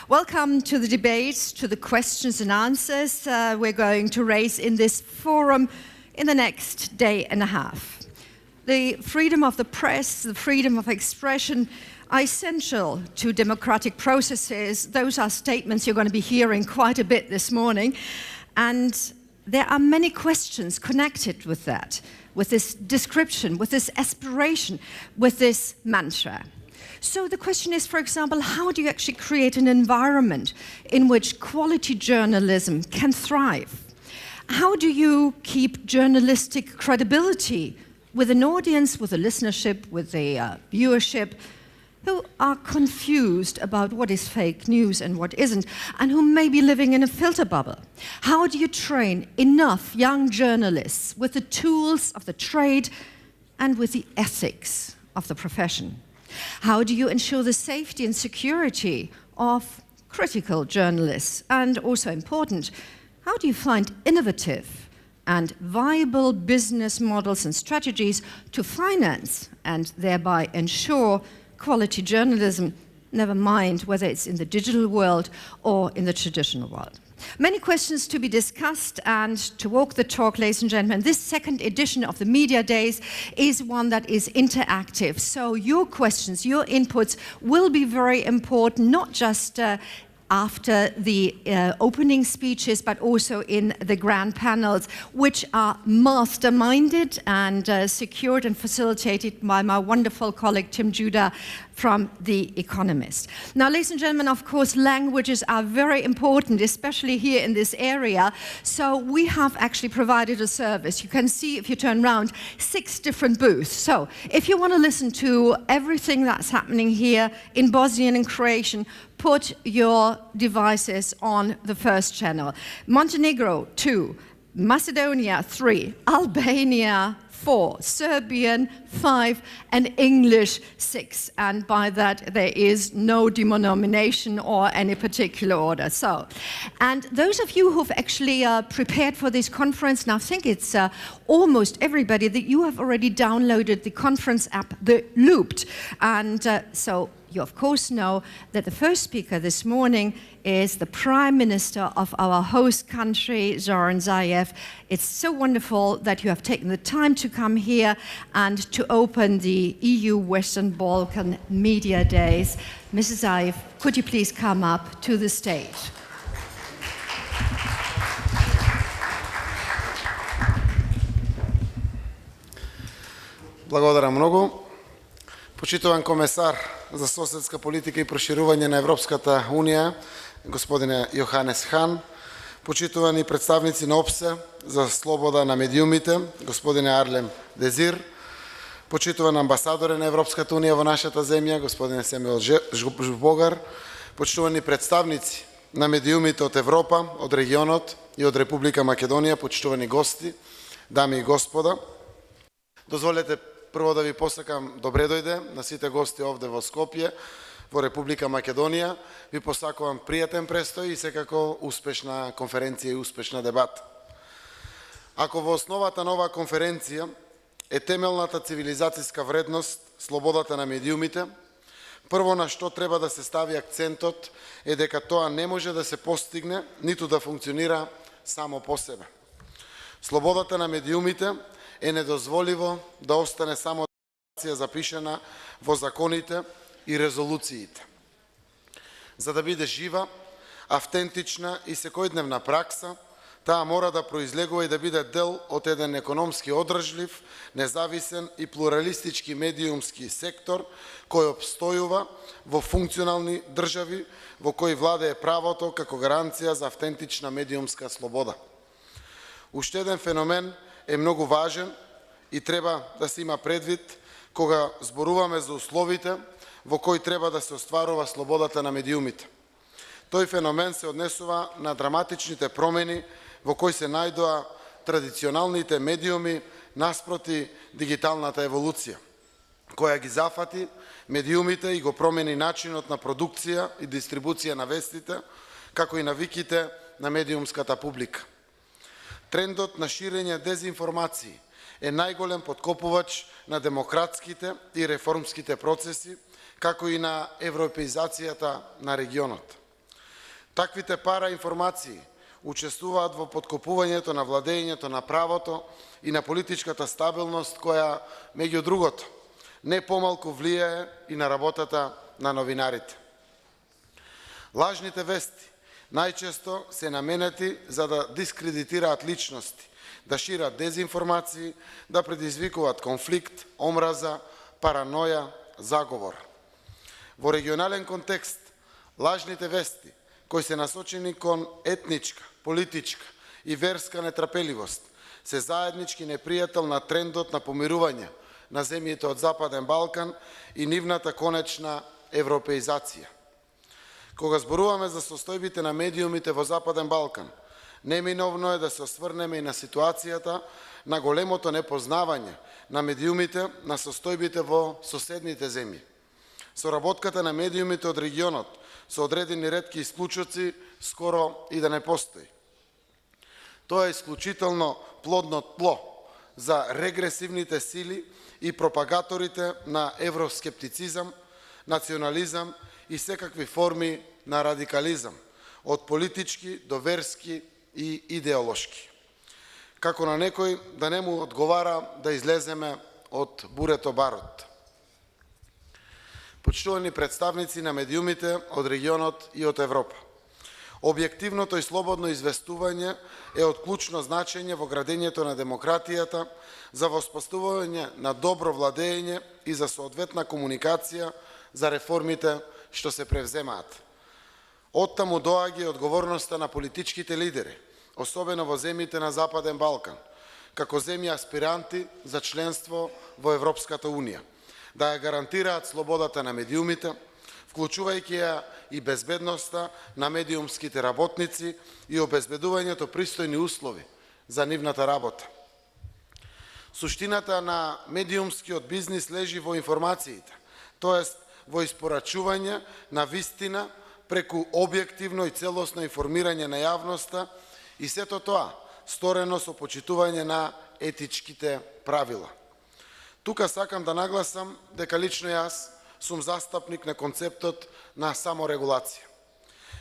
Welcome to the debates, to the questions and answers we're going to raise in this forum in the next day and a half. The freedom of the press, the freedom of expression are essential to democratic processes. Those are statements you're going to be hearing quite a bit this morning. And there are many questions connected with that, with this description, with this aspiration, with this mantra. So the question is, for example, how do you actually create an environment in which quality journalism can thrive? How do you keep journalistic credibility with an audience, with a listenership, with a viewership, who are confused about what is fake news and what isn't, and who may be living in a filter bubble? How do you train enough young journalists with the tools of the trade and with the ethics of the profession? How do you ensure the safety and security of critical journalists? And also important, how do you find innovative and viable business models and strategies to finance and thereby ensure quality journalism, never mind whether it's in the digital world or in the traditional world? Many questions to be discussed, and to walk the talk, ladies and gentlemen, this second edition of the Media Days is one that is interactive. So your questions, your inputs will be very important, not just after the opening speeches, but also in the grand panels, which are masterminded and secured and facilitated by my wonderful colleague Tim Judah from The Economist. Now, ladies and gentlemen, of course, languages are very important, especially here in this area. So we have actually provided a service. You can see, if you turn around, 6 different booths. So if you want to listen to everything that's happening here in Bosnian and Croatian, put your devices on the first channel. Montenegro, 2. Macedonia, 3. Albania, 4. Serbian, 5. And English, 6. And by that, there is no denomination or any particular order. So, and those of you who've actually prepared for this conference, now I think it's almost everybody, that you have already downloaded the conference app, the Looped. And so you of course know that the first speaker this morning is the Prime Minister of our host country, Zoran Zaev. It's so wonderful that you have taken the time to come here and to open the EU Western Balkan Media Days. Mrs. Zaev, could you please come up to the stage? Благодарам многу. Почитуван комесар за соседска политика и проширување на Европската Унија, господине Johannes Hahn, почитувани представници на OSCE за слобода на медиумите, господине Harlem Désir, почитуван амбасадоре на Европската Унија во нашата земја, господине Жбогар, почитувани представници на медиумите од Европа, од регионот и од Република Македонија, почитувани гости, дами и господа. Дозволете прво да ви посакам добре дојде на сите гости овде во Скопје, во Република Македонија. Ви посакувам пријатен престој и секако успешна конференција и успешна дебата. Ако во основата на оваа конференција е темелната цивилизацијска вредност, слободата на медиумите, прво на што треба да се стави акцентот е дека тоа не може да се постигне, ниту да функционира само по себе. Слободата на медиумите е недозволиво да остане само запишена во законите и резолуциите. За да биде жива, автентична и секојдневна пракса, таа мора да произлегува и да биде дел од еден економски одржлив, независен и плуралистички медиумски сектор кој обстојува во функционални држави во кои владее правото како гаранција за автентична медиумска слобода. Уште еден феномен е многу важен и треба да се има предвид кога зборуваме за условите во кои треба да се остварува слободата на медиумите. Тој феномен се однесува на драматичните промени во кои се најдоа традиционалните медиуми наспроти дигиталната еволуција, која ги зафати медиумите и го промени начинот на продукција и дистрибуција на вестите, како и навиките на медиумската публика. Трендот на ширење дезинформации е најголем подкопувач на демократските и реформските процеси, како и на европеизацијата на регионот. Таквите параинформации учествуваат во подкопувањето на владењето на правото и на политичката стабилност, која, меѓу другото, не помалку влијае и на работата на новинарите. Лажните вести најчесто се наменети за да дискредитираат личности, да шират дезинформации, да предизвикуваат конфликт, омраза, параноја, заговор. Во регионален контекст, лажните вести кои се насочени кон етничка, политичка и верска нетрпеливост се заеднички непријател на трендот на помирување на земјите од Западен Балкан и нивната конечна европеизација. Кога зборуваме за состојбите на медиумите во Западен Балкан, неминовно е да се осврнеме и на ситуацијата на големото непознавање на медиумите на состојбите во соседните земји. Соработката на медиумите од регионот со одредени ретки исклучоци скоро и да не постои. Тоа е исклучително плодно тло за регресивните сили и пропагаторите на евроскептицизам, национализам и секакви форми на радикализам, од политички до верски и идеолошки. Како на некој да не му одговара да излеземе од бурето барот. Почитувани представници на медиумите од регионот и од Европа. Објективното и слободно известување е од клучно значење во градењето на демократијата, за воспоставување на добро владење и за соодветна комуникација за реформите што се превземаат. Оттаму доаѓа и одговорноста на политичките лидери, особено во земјите на Западен Балкан, како земји аспиранти за членство во Европската Унија, да ја гарантираат слободата на медиумите, вклучувајќи ја и безбедноста на медиумските работници и обезбедувањето пристојни услови за нивната работа. Суштината на медиумскиот бизнис лежи во информациите, тоест во испорачување на вистина преку објективно и целосно информирање на јавноста и сето тоа сторено со почитување на етичките правила. Тука сакам да нагласам дека лично јас сум застапник на концептот на саморегулација.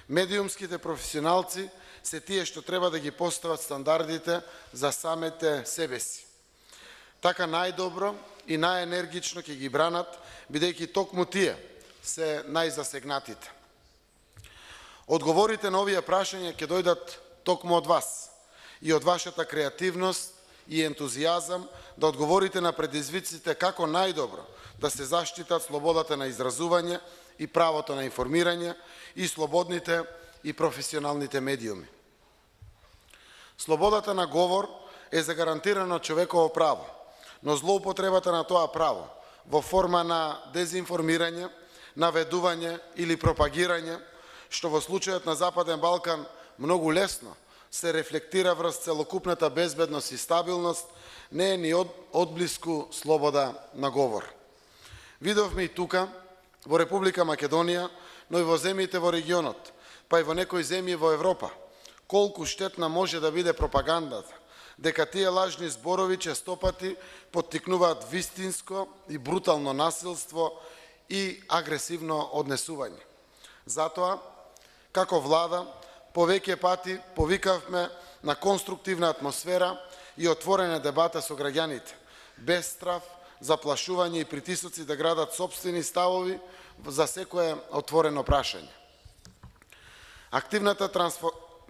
Медиумските професионалци се тие што треба да ги постават стандардите за самите себе си. Така најдобро и најенергично ќе ги бранат, бидејќи токму тие се најзасегнатите. Одговорите на овие прашања ќе дојдат токму од вас и од вашата креативност и ентузијазам да одговорите на предизвиците како најдобро да се заштитат слободата на изразување и правото на информирање и слободните и професионалните медиуми. Слободата на говор е загарантирано човеково право, но злоупотребата на тоа право во форма на дезинформирање, наведување или пропагирање, што во случајот на Западен Балкан многу лесно се рефлектира врз целокупната безбедност и стабилност, не е ни одблиску слобода на говор. Видовме и тука, во Република Македонија, но и во земјите во регионот, па и во некои земји во Европа, колку штетна може да биде пропагандата, дека тие лажни зборови честопати поттикнуваат вистинско и брутално насилство и агресивно однесување. Затоа, како влада, повеќе пати повикавме на конструктивна атмосфера и отворена дебата со граѓаните, без страв, заплашување и притисоци да градат сопствени ставови за секое отворено прашање. Активната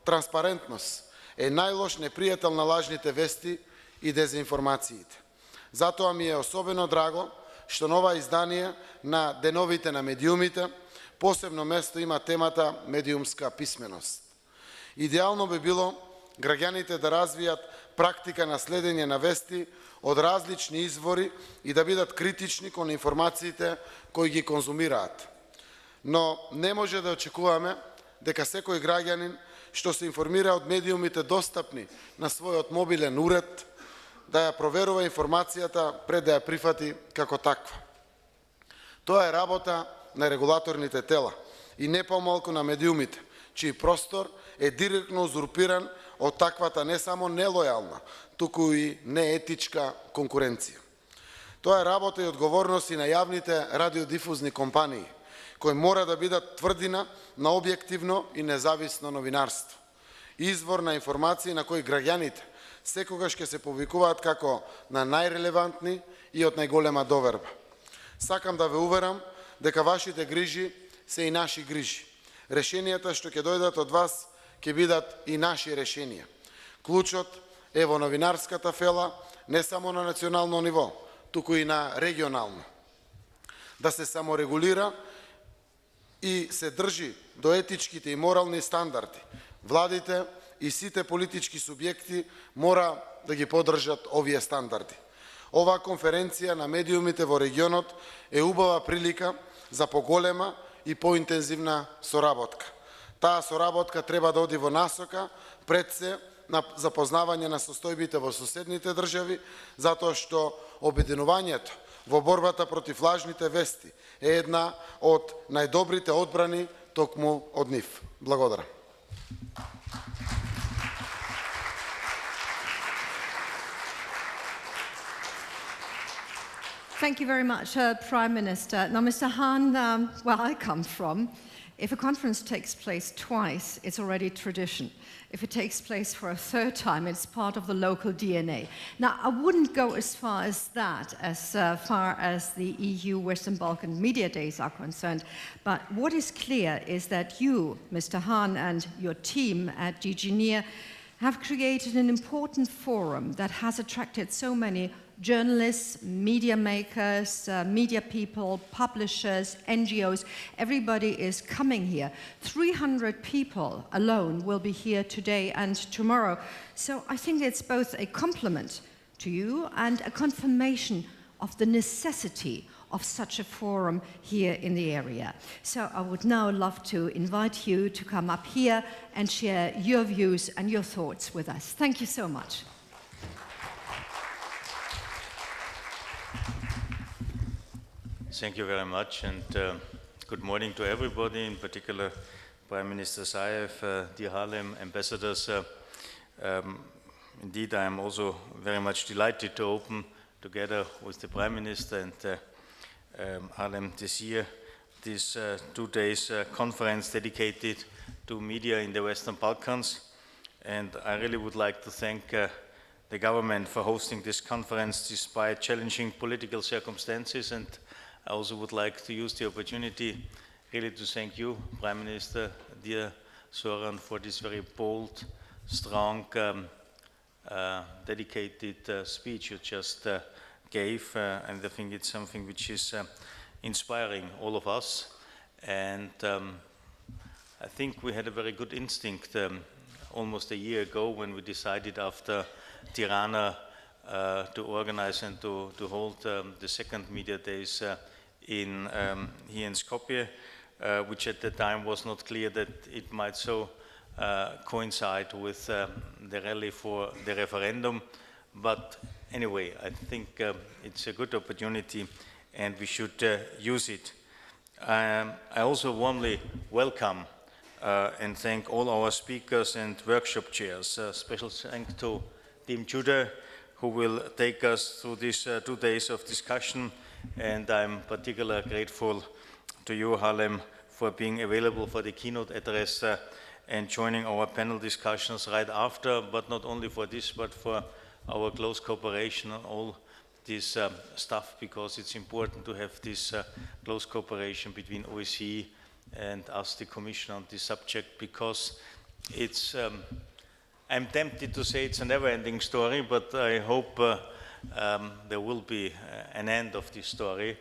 транспарентност е најлош непријател на лажните вести и дезинформациите. Затоа ми е особено драго што нова издание на Деновите на медиумите посебно место има темата медиумска писменост. Идеално би било граѓаните да развијат практика на следење на вести од различни извори и да бидат критични кон информациите кои ги конзумираат. Но не може да очекуваме дека секој граѓанин што се информира од медиумите достапни на својот мобилен уред, да ја проверува информацијата пред да ја прифати како таква. Тоа е работа на регулаторните тела и не помалку на медиумите, чиј простор е директно узурпиран од таквата не само нелојална, туку и неетичка конкуренција. Тоа е работа и одговорност и на јавните радиодифузни компании, кои мора да бидат тврдина на објективно и независно новинарство. Извор на информации на кои граѓаните секогаш ќе се повикуваат како на најрелевантни и од најголема доверба. Сакам да ве уверам дека вашите грижи се и наши грижи. Решенијата што ќе дојдат од вас ќе бидат и наши решенија. Клучот е во новинарската фела не само на национално ниво, туку и на регионално. Да се саморегулира и се држи до етичките и морални стандарди. Владите и сите политички субјекти мора да ги поддржат овие стандарди. Оваа конференција на медиумите во регионот е убава прилика за поголема и поинтензивна соработка. Таа соработка треба да оди во насока пред се на запознавање на состојбите во соседните држави, затоа што обединувањето во борбата против лажните вести е една од најдобрите одбрани токму од нив. Благодарам. Thank you very much, Prime Minister. Now, Mr. Hahn, where I come from, if a conference takes place twice, it's already tradition. If it takes place for a third time, it's part of the local DNA. Now, I wouldn't go as far as that, as far as the EU Western Balkan Media Days are concerned, but what is clear is that you, Mr. Hahn, and your team at DG NEAR have created an important forum that has attracted so many journalists, media makers, media people, publishers, NGOs, everybody is coming here. 300 people alone will be here today and tomorrow. So I think it's both a compliment to you and a confirmation of the necessity of such a forum here in the area. So I would now love to invite you to come up here and share your views and your thoughts with us. Thank you so much. Thank you very much, and good morning to everybody, in particular Prime Minister Zaev, dear Harlem ambassadors. Indeed, I am also very much delighted to open, together with the Prime Minister and Harlem Désir, this 2 days conference dedicated to media in the Western Balkans. And I really would like to thank the government for hosting this conference despite challenging political circumstances, and I also would like to use the opportunity really to thank you, Prime Minister, dear Zoran, for this very bold, strong, dedicated speech you just gave, and I think it's something which is inspiring all of us. And I think we had a very good instinct almost a year ago when we decided after Tirana to organize and to hold the second Media Days here in Skopje, which at the time was not clear that it might so coincide with the rally for the referendum. But anyway, I think it's a good opportunity and we should use it. I also warmly welcome and thank all our speakers and workshop chairs. Special thanks to Team Judah, who will take us through these 2 days of discussion, and I'm particularly grateful to you, Harlem, for being available for the keynote address and joining our panel discussions right after, but not only for this, but for our close cooperation on all this stuff, because it's important to have this close cooperation between OSCE and us, the Commission, on this subject, because it's I'm tempted to say it's a never-ending story, but I hope there will be an end of this story.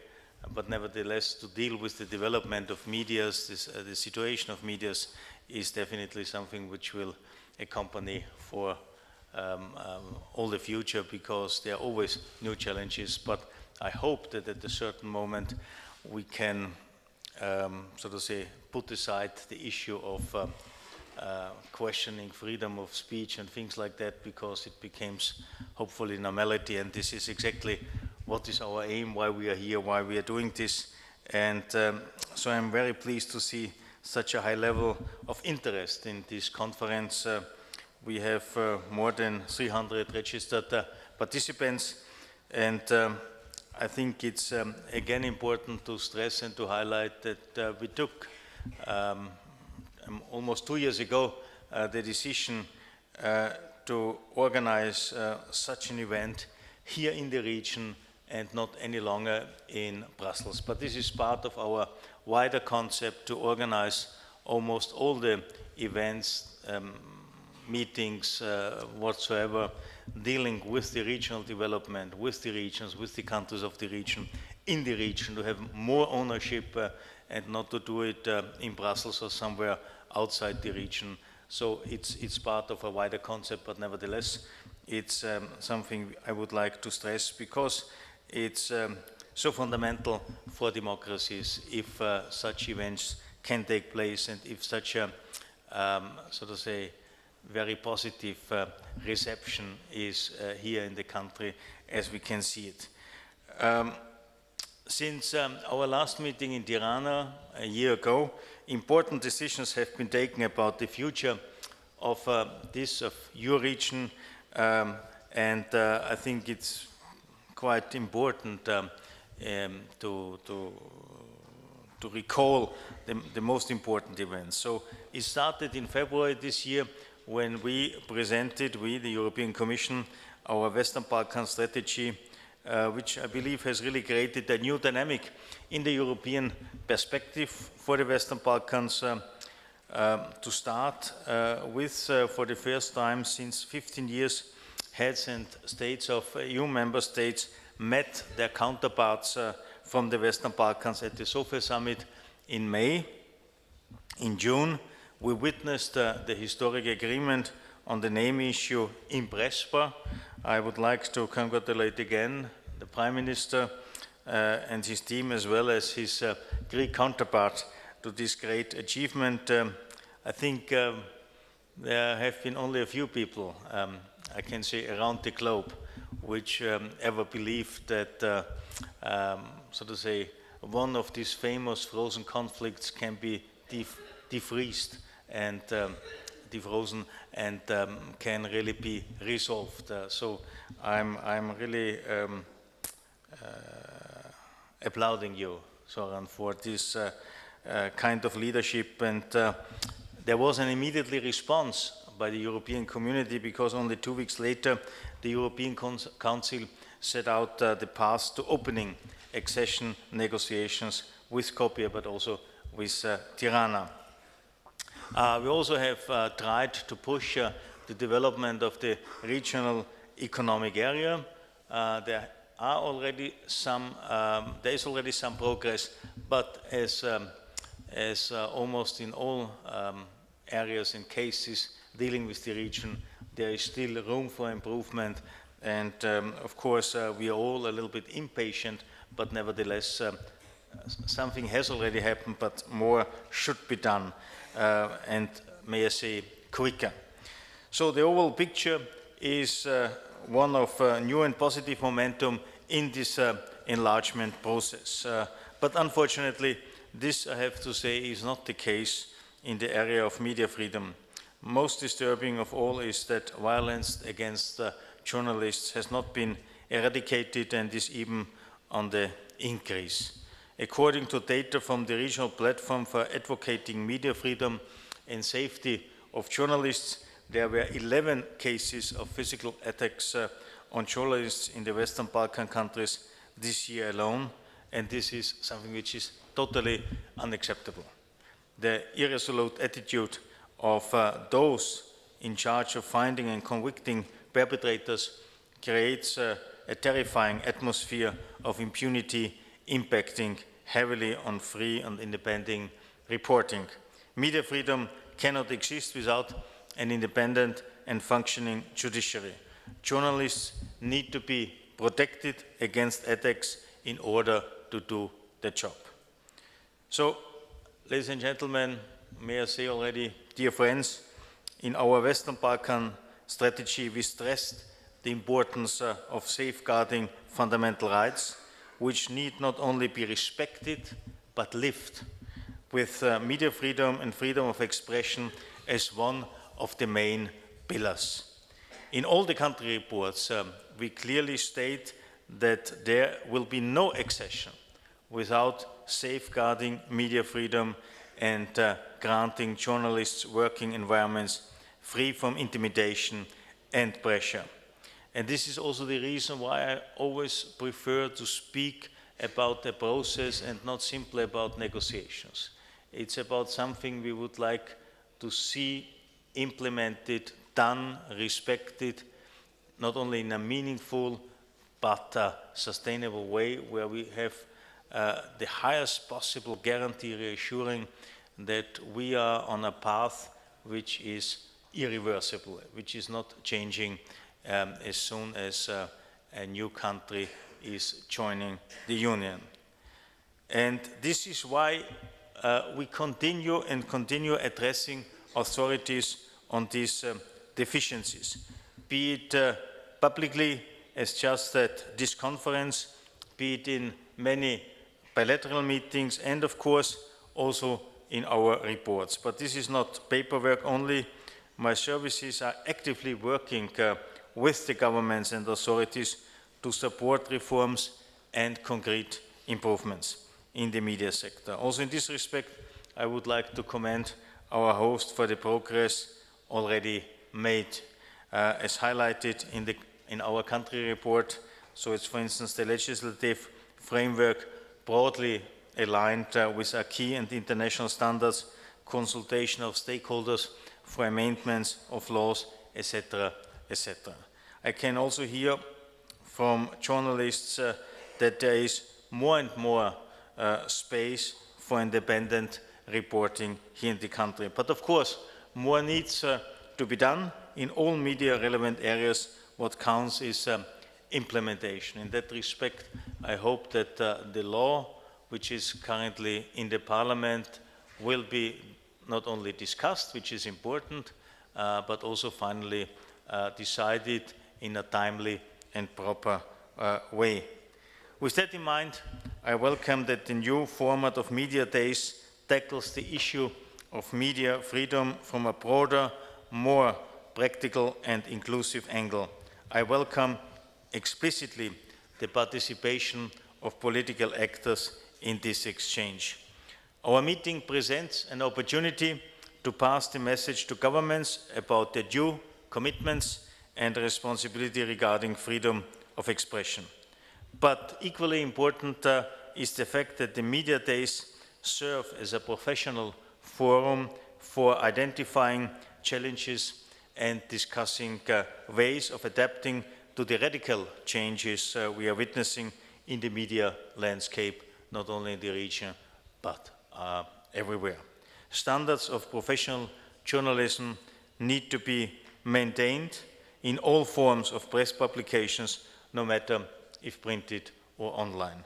But nevertheless, to deal with the development of medias, the situation of medias, is definitely something which will accompany for all the future, because there are always new challenges. But I hope that at a certain moment we can, so to say, put aside the issue of questioning freedom of speech and things like that, because it becomes hopefully normality, and this is exactly what is our aim, why we are here, why we are doing this. And so I'm very pleased to see such a high level of interest in this conference. We have more than 300 registered participants, and I think it's again important to stress and to highlight that we took almost 2 years ago the decision to organize such an event here in the region and not any longer in Brussels. But this is part of our wider concept to organize almost all the events, meetings whatsoever, dealing with the regional development, with the regions, with the countries of the region, in the region, to have more ownership and not to do it in Brussels or somewhere outside the region. So it's part of a wider concept, but nevertheless, it's something I would like to stress because it's so fundamental for democracies if such events can take place and if such a, so to say, very positive reception is here in the country as we can see it. Since our last meeting in Tirana a year ago, important decisions have been taken about the future of your region, and I think it's quite important to recall the most important events. So it started in February this year when we presented, the European Commission, our Western Balkan strategy, which I believe has really created a new dynamic in the European perspective for the Western Balkans. To start with, for the first time since 15 years, heads and states of EU member states met their counterparts from the Western Balkans at the Sofia summit in May. In June, we witnessed the historic agreement on the name issue in Prespa. I would like to congratulate again the Prime Minister and his team, as well as his Greek counterpart, to this great achievement. I think there have been only a few people, I can say around the globe, which ever believed that, so to say, one of these famous frozen conflicts can be defreezed and defrozen and can really be resolved. So I'm really applauding you, Zoran, for this kind of leadership, and there was an immediate response by the European community because only 2 weeks later the European Council set out the path to opening accession negotiations with Skopje but also with Tirana. We also have tried to push the development of the regional economic area. There is already some progress, but as almost in all areas and cases dealing with the region, there is still room for improvement, and of course we are all a little bit impatient, but nevertheless something has already happened, but more should be done, and may I say quicker. So the overall picture is one of new and positive momentum in this enlargement process. But unfortunately, this, I have to say, is not the case in the area of media freedom. Most disturbing of all is that violence against journalists has not been eradicated and is even on the increase. According to data from the Regional Platform for Advocating Media Freedom and Safety of Journalists, there were 11 cases of physical attacks on journalists in the Western Balkan countries this year alone, and this is something which is totally unacceptable. The irresolute attitude of those in charge of finding and convicting perpetrators creates a terrifying atmosphere of impunity impacting heavily on free and independent reporting. Media freedom cannot exist without an independent and functioning judiciary. Journalists need to be protected against attacks in order to do their job. So, ladies and gentlemen, may I say already, dear friends, in our Western Balkan strategy we stressed the importance of safeguarding fundamental rights, which need not only be respected but lived, with media freedom and freedom of expression as one of the main pillars. In all the country reports, we clearly state that there will be no accession without safeguarding media freedom and granting journalists working environments free from intimidation and pressure. And this is also the reason why I always prefer to speak about the process and not simply about negotiations. It's about something we would like to see implemented, done, respected, not only in a meaningful but sustainable way, where we have the highest possible guarantee reassuring that we are on a path which is irreversible, which is not changing as soon as a new country is joining the Union. And this is why we continue addressing authorities on these deficiencies, be it publicly as just at this conference, be it in many bilateral meetings, and of course also in our reports. But this is not paperwork only. My services are actively working with the governments and authorities to support reforms and concrete improvements in the media sector. Also in this respect, I would like to commend our host for the progress already made, as highlighted in our country report. So it's, for instance, the legislative framework broadly aligned with acquis and international standards, consultation of stakeholders for amendments of laws, etc., etc. I can also hear from journalists that there is more and more space for independent reporting here in the country. But of course, more needs to be done in all media relevant areas. What counts is implementation. In that respect, I hope that the law, which is currently in the Parliament, will be not only discussed, which is important, but also finally decided in a timely and proper way. With that in mind, I welcome that the new format of Media Days tackles the issue of media freedom from a broader, more practical and inclusive angle. I welcome explicitly the participation of political actors in this exchange. Our meeting presents an opportunity to pass the message to governments about their due commitments and responsibility regarding freedom of expression. But equally important is the fact that the Media Days serve as a professional forum for identifying challenges and discussing ways of adapting to the radical changes we are witnessing in the media landscape, not only in the region, but everywhere. Standards of professional journalism need to be maintained in all forms of press publications, no matter if printed or online.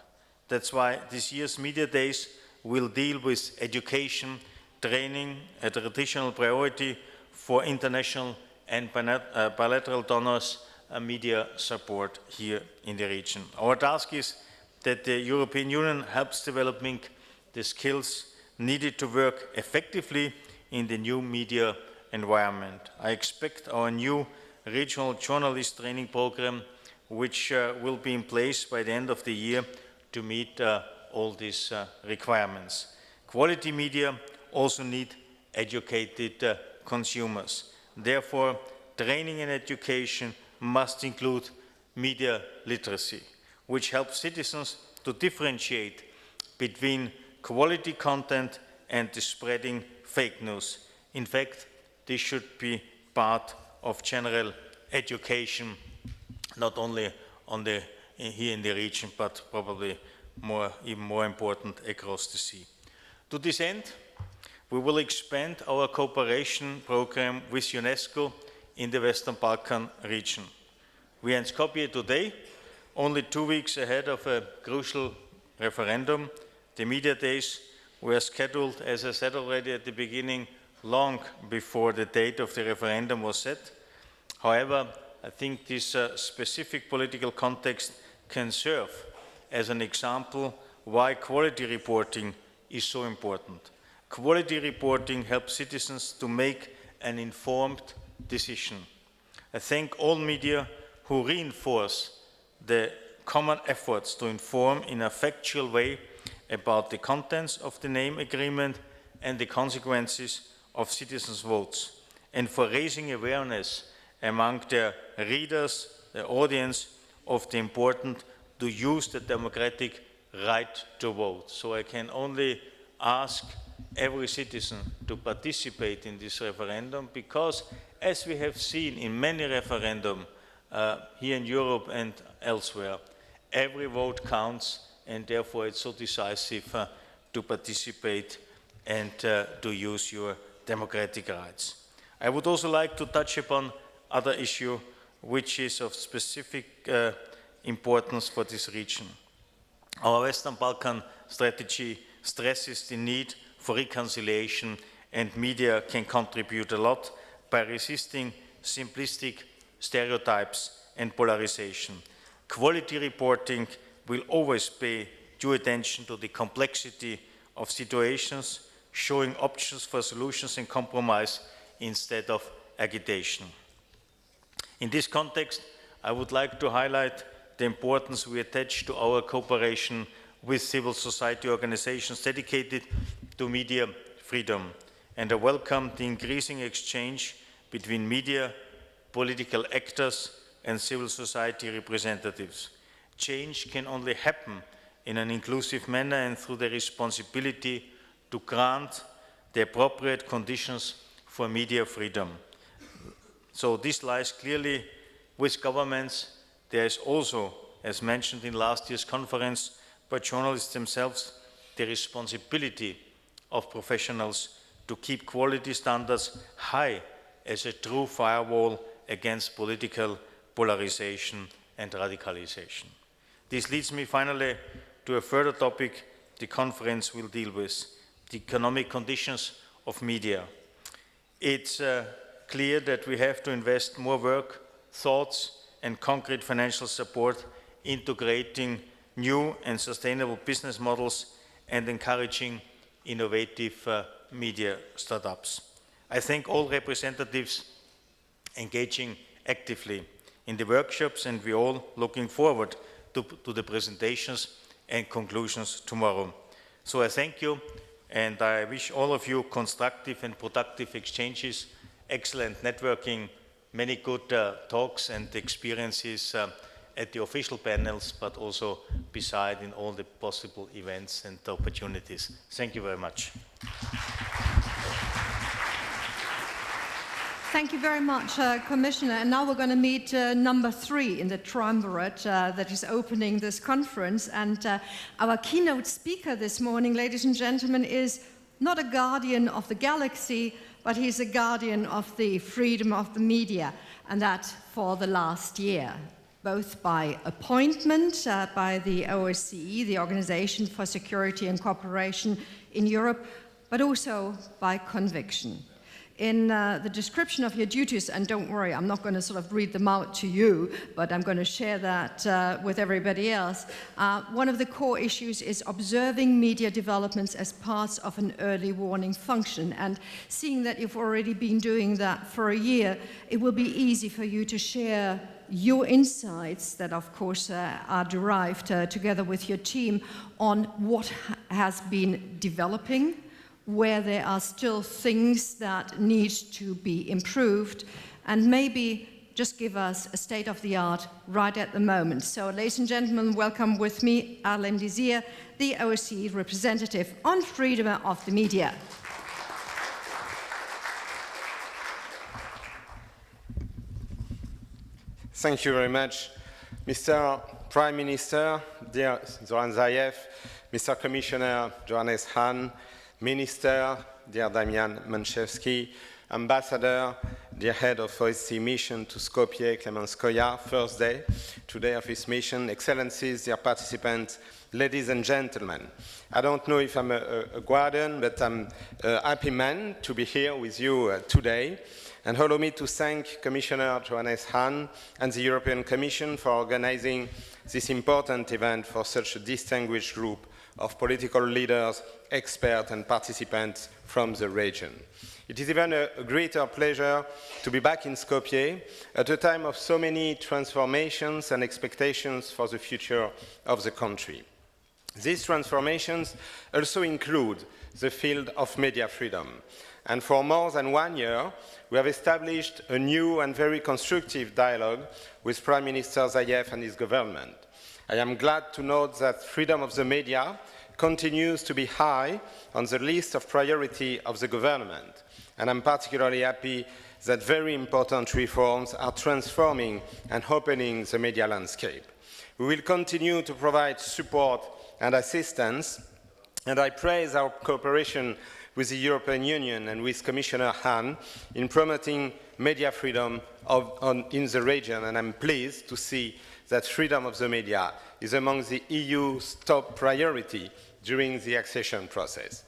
That's why this year's Media Days will deal with education, training, a traditional priority for international and bilateral donors, media support here in the region. Our task is that the European Union helps developing the skills needed to work effectively in the new media environment. I expect our new regional journalist training program, which will be in place by the end of the year, to meet all these requirements. Quality media also need educated consumers. Therefore, training and education must include media literacy, which helps citizens to differentiate between quality content and the spreading fake news. In fact, this should be part of general education, not only here in the region, but probably even more important across the sea. To this end, we will expand our cooperation program with UNESCO in the Western Balkan region. We are in Skopje today, only 2 weeks ahead of a crucial referendum. The Media Days were scheduled, as I said already at the beginning, long before the date of the referendum was set. However, I think this specific political context can serve as an example why quality reporting is so important. Quality reporting helps citizens to make an informed decision. I thank all media who reinforce the common efforts to inform in a factual way about the contents of the name agreement and the consequences of citizens' votes, and for raising awareness among their readers, the audience, of the importance to use the democratic right to vote. So I can only ask every citizen to participate in this referendum, because as we have seen in many referendums here in Europe and elsewhere, every vote counts, and therefore it's so decisive to participate and to use your democratic rights. I would also like to touch upon other issue which is of specific importance for this region. Our Western Balkan strategy stresses the need for reconciliation, and media can contribute a lot by resisting simplistic stereotypes and polarization. Quality reporting will always pay due attention to the complexity of situations, showing options for solutions and compromise instead of agitation. In this context, I would like to highlight the importance we attach to our cooperation with civil society organizations dedicated to media freedom, and I welcome the increasing exchange between media, political actors, and civil society representatives. Change can only happen in an inclusive manner and through the responsibility to grant the appropriate conditions for media freedom. So this lies clearly with governments. There is also, as mentioned in last year's conference by journalists themselves, the responsibility of professionals to keep quality standards high as a true firewall against political polarization and radicalization. This leads me finally to a further topic the conference will deal with, the economic conditions of media. It's clear that we have to invest more work, thoughts, and concrete financial support into creating new and sustainable business models and encouraging innovative media startups. I thank all representatives engaging actively in the workshops, and we're all looking forward to the presentations and conclusions tomorrow. So I thank you, and I wish all of you constructive and productive exchanges, excellent networking, many good talks and experiences at the official panels, but also beside in all the possible events and opportunities. Thank you very much. Thank you very much, Commissioner. And now we're going to meet number 3 in the triumvirate that is opening this conference. And our keynote speaker this morning, ladies and gentlemen, is not a guardian of the galaxy, but he's a guardian of the freedom of the media, and that for the last year, both by appointment by the OSCE, the Organization for Security and Cooperation in Europe, but also by conviction. In the description of your duties, and don't worry, I'm not going to sort of read them out to you, but I'm going to share that with everybody else. One of the core issues is observing media developments as parts of an early warning function. And seeing that you've already been doing that for a year, it will be easy for you to share your insights that, of course, are derived together with your team on what has been developing, where there are still things that need to be improved, and maybe just give us a state of the art right at the moment. So, ladies and gentlemen, welcome with me Harlem Désir, the OSCE representative on freedom of the media. Thank you very much, Mr. Prime Minister, dear Zoran Zaev, Mr. Commissioner Johannes Hahn, Minister, dear Damian Manchevsky, Ambassador, dear Head of OSCE Mission to Skopje, Klemenskoya, first day today of his mission, Excellencies, dear participants, ladies and gentlemen. I don't know if I'm a guardian, but I'm a happy man to be here with you today. And allow me to thank Commissioner Johannes Hahn and the European Commission for organizing this important event for such a distinguished group of political leaders, experts, and participants from the region. It is even a greater pleasure to be back in Skopje at a time of so many transformations and expectations for the future of the country. These transformations also include the field of media freedom. And for more than 1 year, we have established a new and very constructive dialogue with Prime Minister Zaev and his government. I am glad to note that freedom of the media continues to be high on the list of priority of the government. And I'm particularly happy that very important reforms are transforming and opening the media landscape. We will continue to provide support and assistance, and I praise our cooperation with the European Union and with Commissioner Hahn in promoting media freedom in the region, and I'm pleased to see that freedom of the media is among the EU's top priority during the accession process.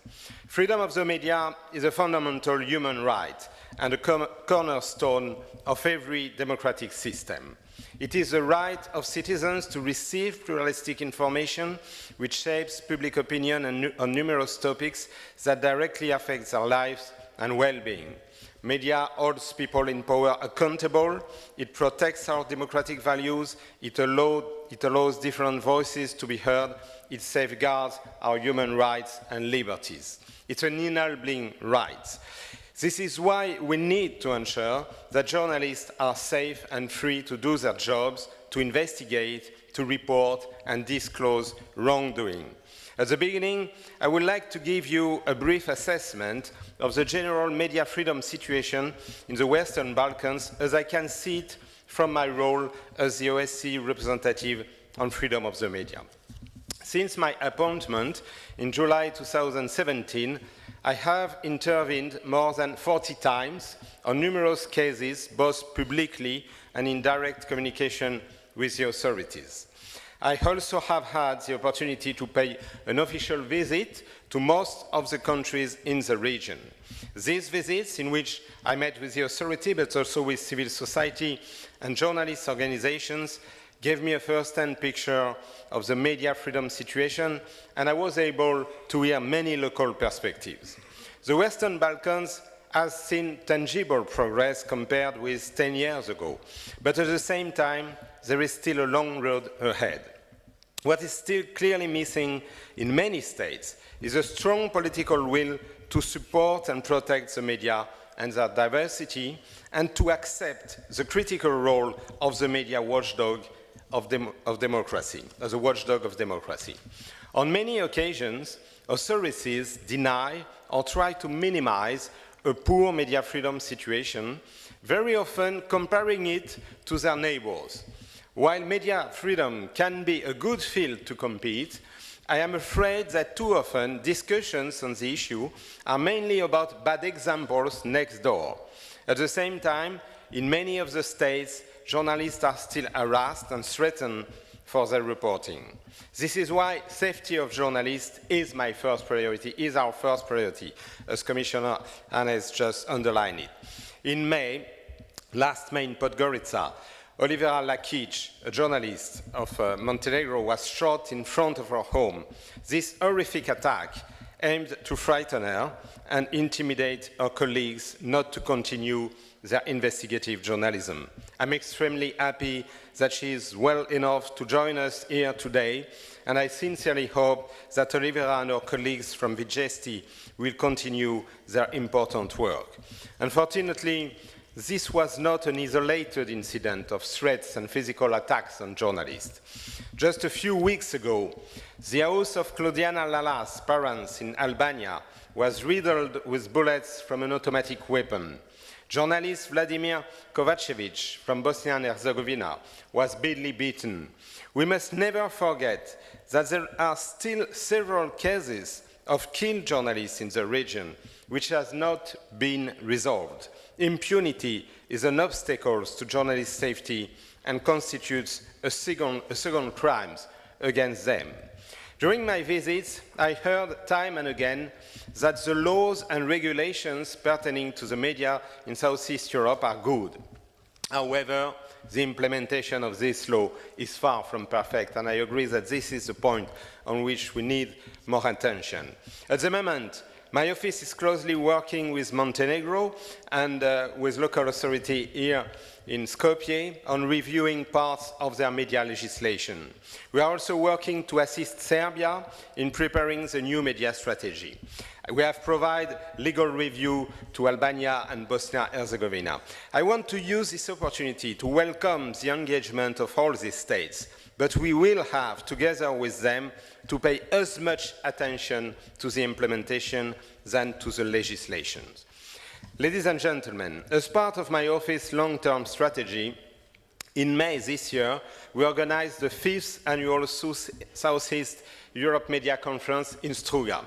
Freedom of the media is a fundamental human right and a cornerstone of every democratic system. It is the right of citizens to receive pluralistic information which shapes public opinion on numerous topics that directly affect their lives and well-being. Media holds people in power accountable, it protects our democratic values, it allows different voices to be heard, it safeguards our human rights and liberties. It's an enabling right. This is why we need to ensure that journalists are safe and free to do their jobs, to investigate, to report and disclose wrongdoing. At the beginning, I would like to give you a brief assessment of the general media freedom situation in the Western Balkans as I can see it from my role as the OSCE Representative on freedom of the media. Since my appointment in July 2017, I have intervened more than 40 times on numerous cases, both publicly and in direct communication with the authorities. I also have had the opportunity to pay an official visit to most of the countries in the region. These visits, in which I met with the authority but also with civil society and journalist organizations, gave me a first-hand picture of the media freedom situation, and I was able to hear many local perspectives. The Western Balkans has seen tangible progress compared with 10 years ago, but at the same time, there is still a long road ahead. What is still clearly missing in many states is a strong political will to support and protect the media and their diversity, and to accept the critical role of the media watchdog of democracy, as a watchdog of democracy. On many occasions, authorities deny or try to minimize a poor media freedom situation, very often comparing it to their neighbors. While media freedom can be a good field to compete, I am afraid that too often discussions on the issue are mainly about bad examples next door. At the same time, in many of the states, journalists are still harassed and threatened for their reporting. This is why safety of journalists is my first priority, is our first priority, as Commissioner Johannes just underlined it. In May, last May in Podgorica, Olivera Lakic, a journalist of Montenegro, was shot in front of her home. This horrific attack aimed to frighten her and intimidate her colleagues not to continue their investigative journalism. I'm extremely happy that she is well enough to join us here today, and I sincerely hope that Olivera and her colleagues from Vigesti will continue their important work. Unfortunately, this was not an isolated incident of threats and physical attacks on journalists. Just a few weeks ago, the house of Claudiana Lala's parents in Albania was riddled with bullets from an automatic weapon. Journalist Vladimir Kovacevic from Bosnia and Herzegovina was badly beaten. We must never forget that there are still several cases of killed journalists in the region which has not been resolved. Impunity is an obstacle to journalist safety and constitutes a second crime against them. During my visits, I heard time and again that the laws and regulations pertaining to the media in Southeast Europe are good. However, the implementation of this law is far from perfect, and I agree that this is the point on which we need more attention. At the moment, My office is closely working with Montenegro and with local authority here in Skopje on reviewing parts of their media legislation. We are also working to assist Serbia in preparing the new media strategy. We have provided legal review to Albania and Bosnia-Herzegovina. I want to use this opportunity to welcome the engagement of all these states, but we will have, together with them, to pay as much attention to the implementation than to the legislation. Ladies and gentlemen, as part of my office's long-term strategy, in May this year, we organized the 5th annual Southeast Europe Media Conference in Struga.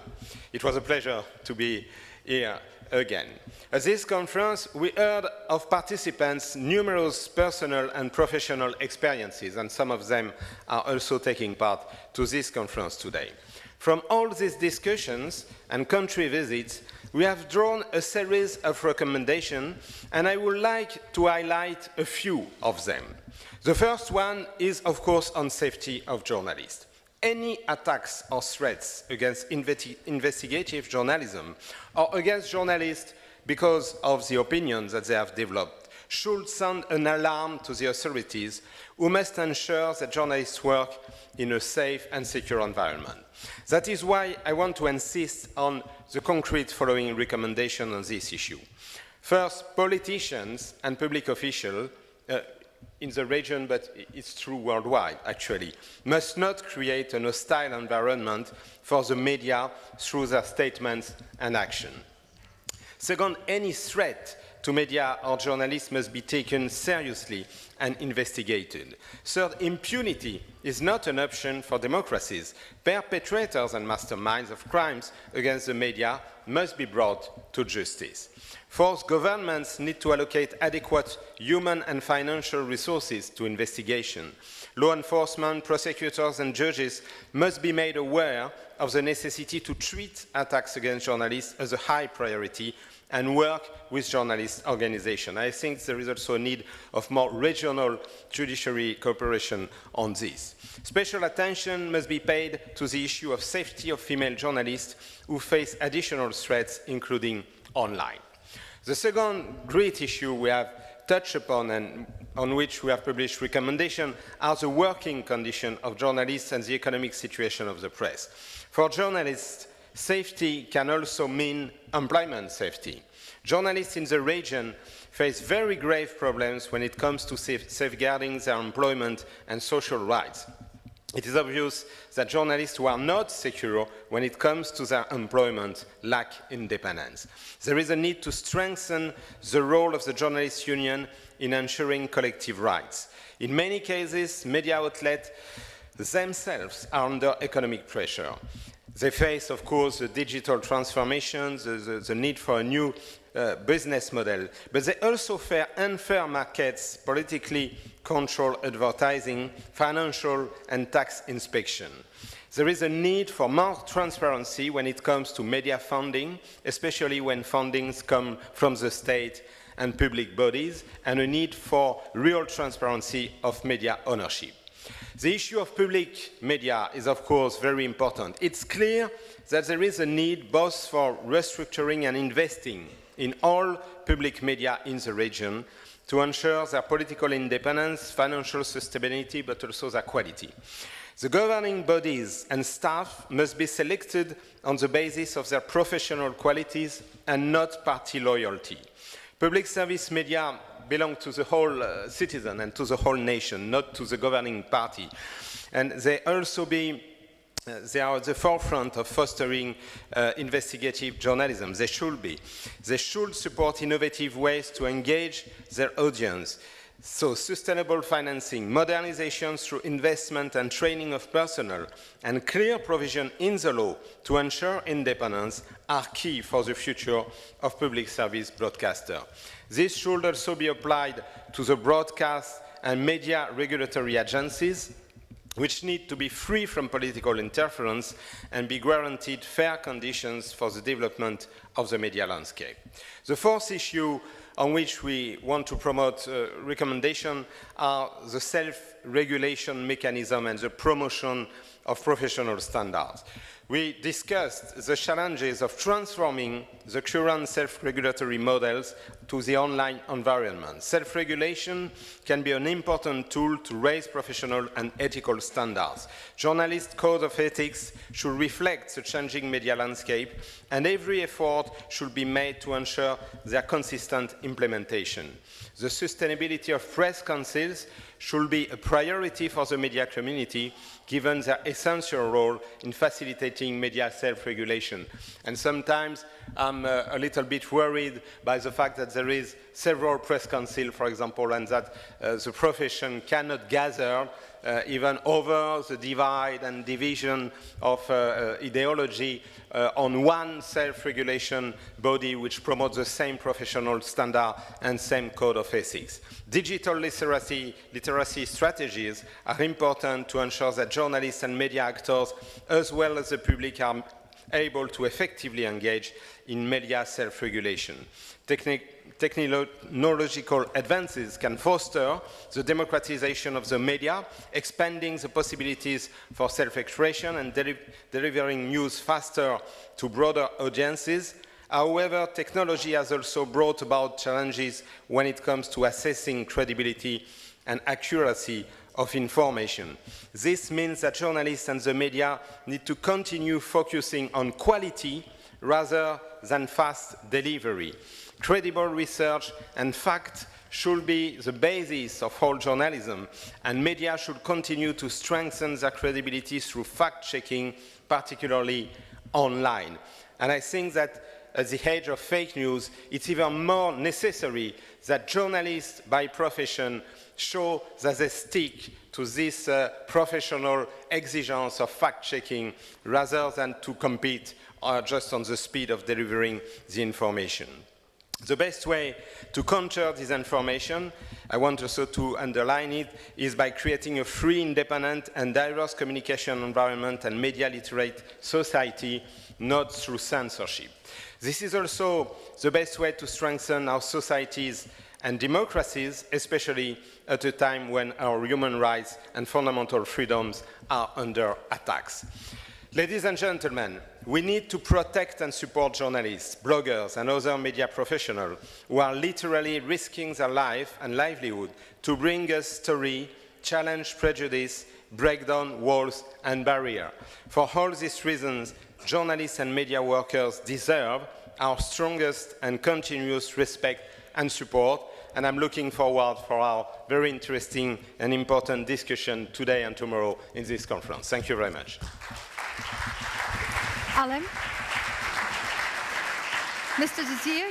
It was a pleasure to be here again. At this conference, we heard of participants' numerous personal and professional experiences, and some of them are also taking part to this conference today. From all these discussions and country visits, we have drawn a series of recommendations, and I would like to highlight a few of them. The first one is, of course, on safety of journalists. Any attacks or threats against investigative journalism or against journalists because of the opinions that they have developed should sound an alarm to the authorities, who must ensure that journalists work in a safe and secure environment. That is why I want to insist on the concrete following recommendation on this issue. First, politicians and public officials in the region, but it's true worldwide actually, must not create an hostile environment for the media through their statements and action. Second, any threat to media or journalists must be taken seriously and investigated. Third, impunity is not an option for democracies. Perpetrators and masterminds of crimes against the media must be brought to justice. Fourth, governments need to allocate adequate human and financial resources to investigation. Law enforcement, prosecutors and judges must be made aware of the necessity to treat attacks against journalists as a high priority and work with journalist organizations. I think there is also a need of more regional judiciary cooperation on this. Special attention must be paid to the issue of safety of female journalists who face additional threats, including online. The second great issue we have touched upon and on which we have published recommendations are the working conditions of journalists and the economic situation of the press. For journalists, safety can also mean employment safety. Journalists in the region face very grave problems when it comes to safeguarding their employment and social rights. It is obvious that journalists who are not secure when it comes to their employment lack independence. There is a need to strengthen the role of the journalists' union in ensuring collective rights. In many cases, media outlets themselves are under economic pressure. They face, of course, the digital transformation, the need for a new business model, but they also face unfair markets, politically controlled advertising, financial and tax inspection. There is a need for more transparency when it comes to media funding, especially when fundings come from the state and public bodies, and a need for real transparency of media ownership. The issue of public media is, of course, very important. It's clear that there is a need both for restructuring and investing in all public media in the region to ensure their political independence, financial sustainability, but also their quality. The governing bodies and staff must be selected on the basis of their professional qualities and not party loyalty. Public service media belong to the whole citizen and to the whole nation, not to the governing party. And they also they are at the forefront of fostering investigative journalism. They should be. They should support innovative ways to engage their audience. So sustainable financing, modernization through investment and training of personnel, and clear provision in the law to ensure independence are key for the future of public service broadcaster. This should also be applied to the broadcast and media regulatory agencies, which need to be free from political interference and be guaranteed fair conditions for the development of the media landscape. The fourth issue on which we want to promote recommendation are the self-regulation mechanism and the promotion of professional standards. We discussed the challenges of transforming the current self-regulatory models to the online environment. Self-regulation can be an important tool to raise professional and ethical standards. Journalists' code of ethics should reflect the changing media landscape, and every effort should be made to ensure their consistent implementation. The sustainability of press councils should be a priority for the media community, given their essential role in facilitating media self-regulation. And sometimes I'm a little bit worried by the fact that there is several press councils, for example, and that the profession cannot gather even over the divide and division of ideology on one self-regulation body which promotes the same professional standard and same code of ethics. Digital literacy strategies are important to ensure that journalists and media actors, as well as the public, are able to effectively engage in media self-regulation. Technological advances can foster the democratization of the media, expanding the possibilities for self-expression and delivering news faster to broader audiences. However, technology has also brought about challenges when it comes to assessing credibility and accuracy of information. This means that journalists and the media need to continue focusing on quality rather than fast delivery. Credible research and fact should be the basis of all journalism, and media should continue to strengthen their credibility through fact-checking, particularly online. And I think that at the age of fake news, it's even more necessary that journalists by profession show that they stick to this professional exigence of fact-checking rather than to compete just on the speed of delivering the information. The best way to counter this information, I want also to underline it, is by creating a free, independent and diverse communication environment and media literate society, not through censorship. This is also the best way to strengthen our societies and democracies, especially at a time when our human rights and fundamental freedoms are under attacks. Ladies and gentlemen, we need to protect and support journalists, bloggers, and other media professionals who are literally risking their life and livelihood to bring us story, challenge prejudice, break down walls and barriers. For all these reasons, journalists and media workers deserve our strongest and continuous respect and support, and I'm looking forward for our very interesting and important discussion today and tomorrow in this conference. Thank you very much. Alan? Mr. Désir,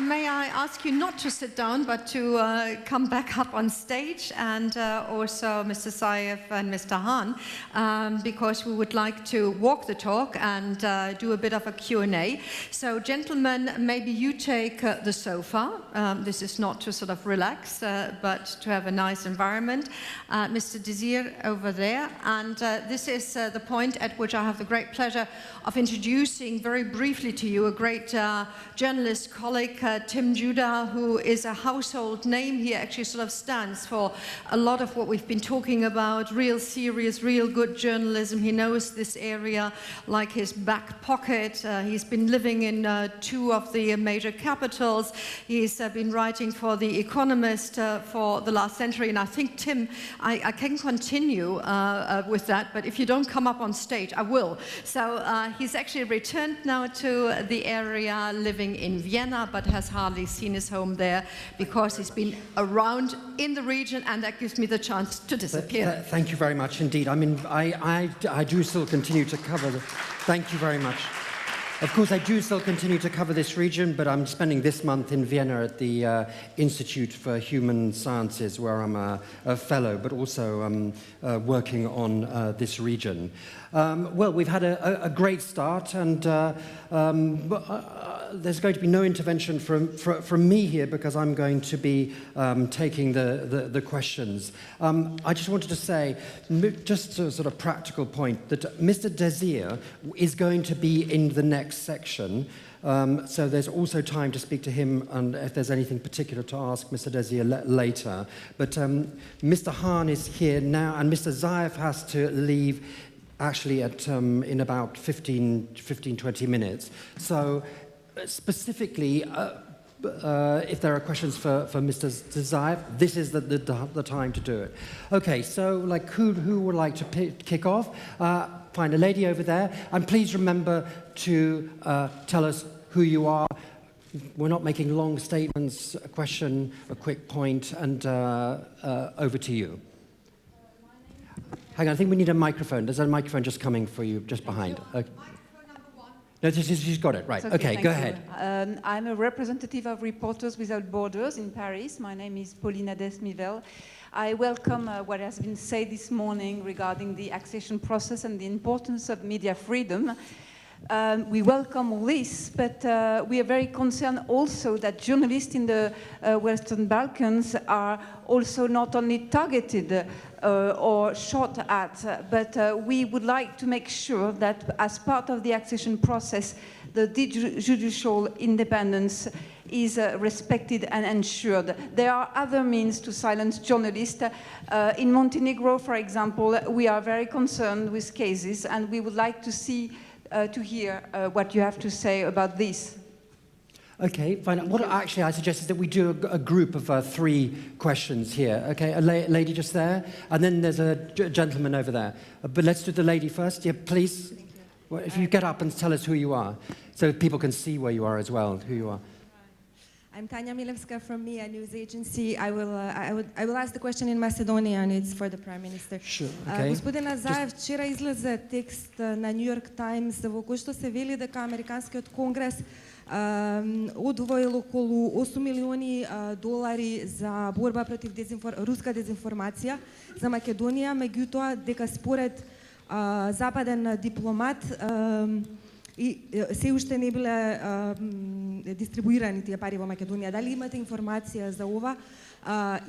may I ask you not to sit down, but to come back up on stage, and also Mr. Zaev and Mr. Hahn, because we would like to walk the talk and do a bit of a Q&A. So, gentlemen, maybe you take the sofa. This is not to sort of relax, but to have a nice environment. Mr. Désir over there, and this is the point at which I have the great pleasure of introducing very briefly to you a great journalist colleague, Tim Judah, who is a household name. He actually sort of stands for a lot of what we've been talking about, real serious, real good journalism. He knows this area like his back pocket. He's been living in 2 of the major capitals. He's been writing for The Economist for the last century, and I think, Tim, I can continue with that, but if you don't come up on stage, I will. So he's actually returned now to the area, living in Vienna, but has hardly seen his home there because he's been around in the region, and that gives me the chance to disappear. Thank you very much indeed. I mean, I do still continue to cover thank you very much. Of course, I do still continue to cover this region, but I'm spending this month in Vienna at the Institute for Human Sciences, where I'm a fellow, but also working on this region. Well, we've had a great start, and there's going to be no intervention from me here because I'm going to be taking the questions. I just wanted to say, just a sort of practical point, that Mr. Désir is going to be in the next section. So there's also time to speak to him, and if there's anything particular to ask Mr. Désir later. But Mr. Hahn is here now, and Mr. Zaev has to leave actually in about 15-20 minutes. So specifically, if there are questions for Mr. Zaev, this is the time to do it. Okay, so like who would like to kick off? Find a lady over there, and please remember to tell us who you are. We're not making long statements, a question, a quick point, and over to you. Hang on, I think we need a microphone. There's a microphone just coming for you, just behind. Okay. Microphone number one. No, she's got it, right. Okay, go ahead. I'm a representative of Reporters Without Borders in Paris. My name is Paulina Desmivel. I welcome what has been said this morning regarding the accession process and the importance of media freedom. We welcome all this, but we are very concerned also that journalists in the Western Balkans are also not only targeted or shot at, but we would like to make sure that as part of the accession process, the judicial independence is respected and ensured. There are other means to silence journalists. In Montenegro, for example, we are very concerned with cases, and we would like to hear what you have to say about this. Okay, fine. What actually I suggest is that we do a group of 3 questions here. Okay, a lady just there, and then there's a gentleman over there. But let's do the lady first. Yeah, please. Thank you. Well, if you get up and tell us who you are, so people can see where you are as well, who you are. I'm Tanya Milevska from MIA News Agency. I will ask the question in Macedonian, and it's for the Prime Minister. Sure, okay. Господин Заев, вчера излезе текст на New York Times, во кој што се вели дека Американскиот конгрес одвоил околу 8 милиони долари за борба против руска дезинформација за Македонија, меѓутоа дека според западен дипломат и се уште не биле дистрибуирани тие пари во Македонија. Дали имате информација за ова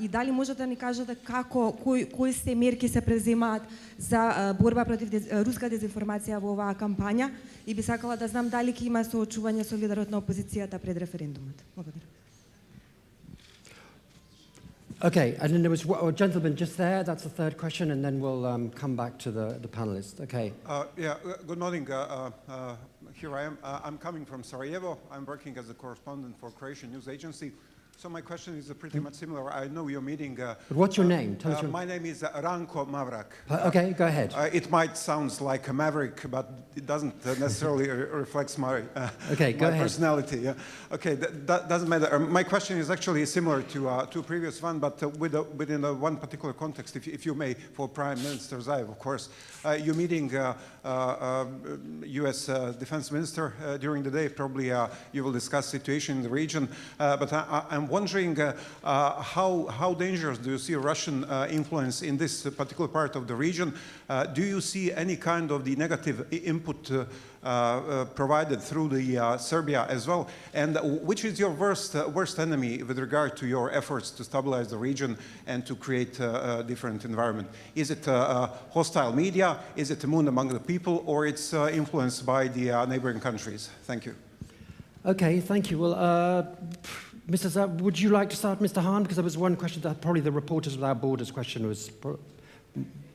и дали можете да ни кажете како кои се мерки се преземаат за борба против руска дезинформација во оваа кампања и би сакала да знам дали ќе има соочување со лидерот на опозицијата пред референдумот. Благодарам. Okay, and then there was a gentleman just there. That's the third question, and then we'll come back to the panelists. Okay. Good morning. Here I am. I'm coming from Sarajevo. I'm working as a correspondent for Croatian News Agency. So my question is pretty much similar. I know you're meeting... What's your name? Tell us your... My name is Ranko Mavrak. Okay, go ahead. It might sound like a maverick, but it doesn't necessarily reflect my, okay, go ahead. Personality. Yeah. Okay, that doesn't matter. My question is actually similar to a previous one, but within one particular context, if you may, for Prime Minister Zaev, of course. You're meeting U.S. Defense Minister during the day. Probably you will discuss situation in the region, but I'm wondering how dangerous do you see Russian influence in this particular part of the region? Do you see any kind of the negative input provided through the Serbia as well? And which is your worst enemy with regard to your efforts to stabilize the region and to create a different environment? Is it hostile media? Is it the mood among the people? Or it's influenced by the neighboring countries? Thank you. Okay, thank you. Well, Mr. Zaev, would you like to start, Mr. Hahn? Because there was one question that probably the Reporters Without Borders question was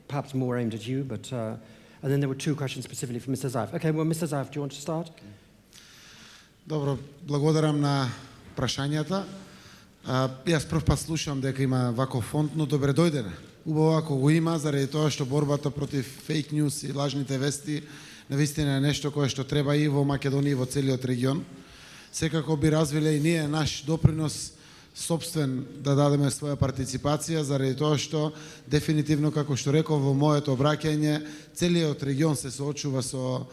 perhaps more aimed at you, but and then there were 2 questions specifically for Mr. Zaev. Okay, well, Mr. Zaev, do you want to start? Добро, благодарам на прашањата. Јас прв пат слушам дека има ваков фонд, но добре дојдене. Убаво ако го има, заради тоа што борбата против фейк ньюс и лажните вести навистина е нешто кое што треба и во Македонија и во целиот регион. Секако би развиле и ние наш допринос собствен да дадеме своја партиципација, заради тоа што дефинитивно, како што реков во моето обраќање, целиот регион се соочува со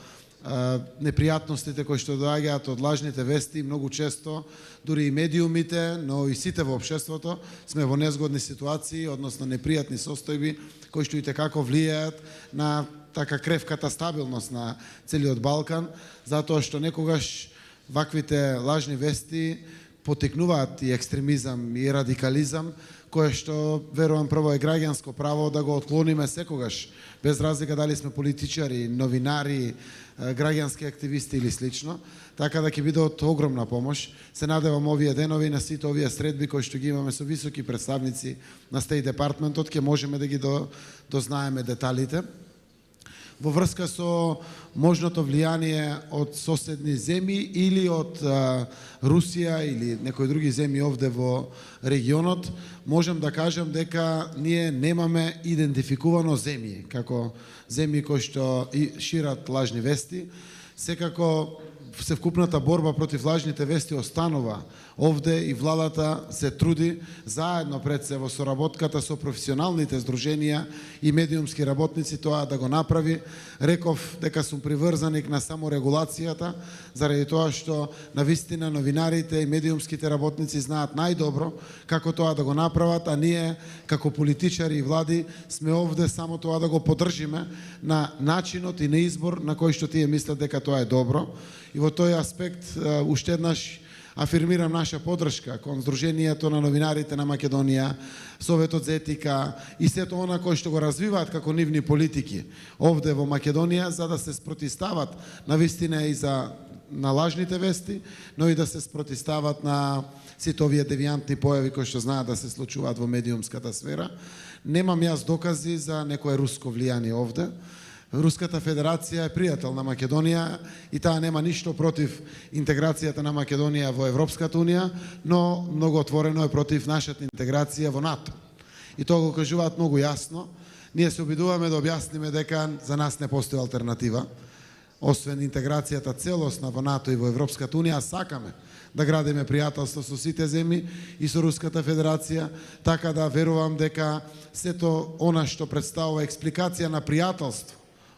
непријатностите кои што доаѓаат од лажните вести. Многу често, дури и медиумите, но и сите во општеството, сме во незгодни ситуации, односно непријатни состојби, кои што и текако влијаат на така кревката стабилност на целиот Балкан, затоа што некогаш ваквите лажни вести потекнуваат и екстремизам и радикализам, кое што верувам прво е граѓанско право да го отклониме секогаш, без разлика дали сме политичари, новинари, граѓански активисти или слично, така да ќе биде од огромна помош. Се надевам овие денови на сите овие средби кои што ги имаме со високи представници на State Departmentот, ќе можеме да ги дознаеме деталите. во врска со можното влијание од соседни земји или од Русија или некои други земји овде во регионот, можем да кажем дека ние немаме идентификувано земји, како земји кои што шират лажни вести. Секако севкупната борба против лажните вести останува овде и владата се труди заедно пред се во соработката со професионалните здруженија и медиумски работници тоа да го направи. Реков дека сум приврзаник на саморегулацијата, заради тоа што навистина новинарите и медиумските работници знаат најдобро како тоа да го направат, а ние како политичари и влади сме овде само тоа да го поддржиме на начинот и на избор на кој што тие мислат дека тоа е добро. И во тој аспект уште еднаш афирмирам наша поддршка кон Сдруженијето на новинарите на Македонија, Советот за етика и сето она кои што го развиваат како нивни политики овде во Македонија, за да се спротивстават навистина и на лажните вести, но и да се спротивстават на сите овие девијантни појави кои што знаат да се случуваат во медиумската сфера. Немам јас докази за некое руско влијание овде. Руската федерација е пријател на Македонија и таа нема ништо против интеграцијата на Македонија во Европската унија, но многу отворено е против нашата интеграција во НАТО. И тоа го кажуваат многу јасно. Ние се обидуваме да објасниме дека за нас не постои алтернатива, освен интеграцијата целосна во НАТО и во Европската унија, сакаме да градиме пријателство со сите земји и со Руската федерација, така да верувам дека сето она што представува експликација на пријателство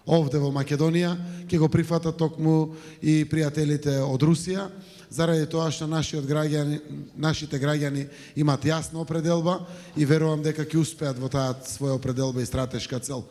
овде во Македонија ќе го прифатат токму и пријателите од Русија, заради тоа што нашите граѓани имат јасна определба и верувам дека ќе успеат во таа своја определба и стратешка цел.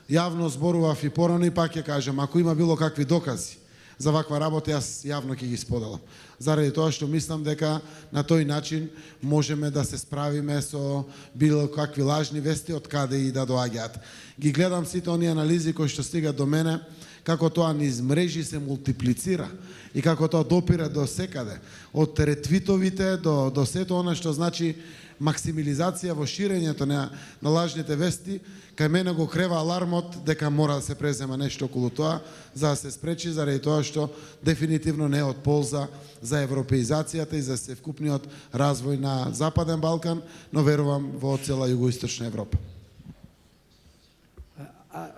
Јавно зборував и порано и пак ќе кажам, ако има било какви докази за ваква работа, јас јавно ќе ги споделам. Заради тоа што мислам дека на тој начин можеме да се справиме со било какви лажни вести од каде и да доаѓаат. Ги гледам сите оние анализи кои што стигат до мене, како тоа низ мрежи се мултиплицира и како тоа допира до секаде, од ретвитовите до сето она што значи максимализација во ширењето на лажните вести. Кај мене го крева алармот дека мора да се презема нешто околу тоа за да се спречи, заради тоа што дефинитивно не е од полза за европеизацијата и за севкупниот развој на Западен Балкан, но верувам во цела Југоисточна Европа.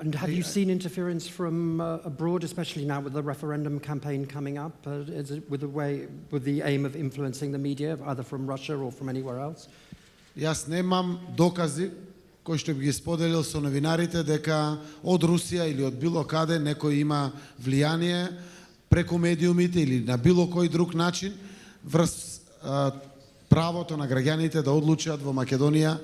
And have you seen interference from abroad, especially now with the referendum campaign coming up, with the aim of influencing the media, either from Russia or from anywhere else? Јас немам докази кои што би ги споделил со новинарите дека од Русија или од било каде некој има влијание преку медиумите или на било кој друг начин врз правото на граѓаните да одлучат во Македонија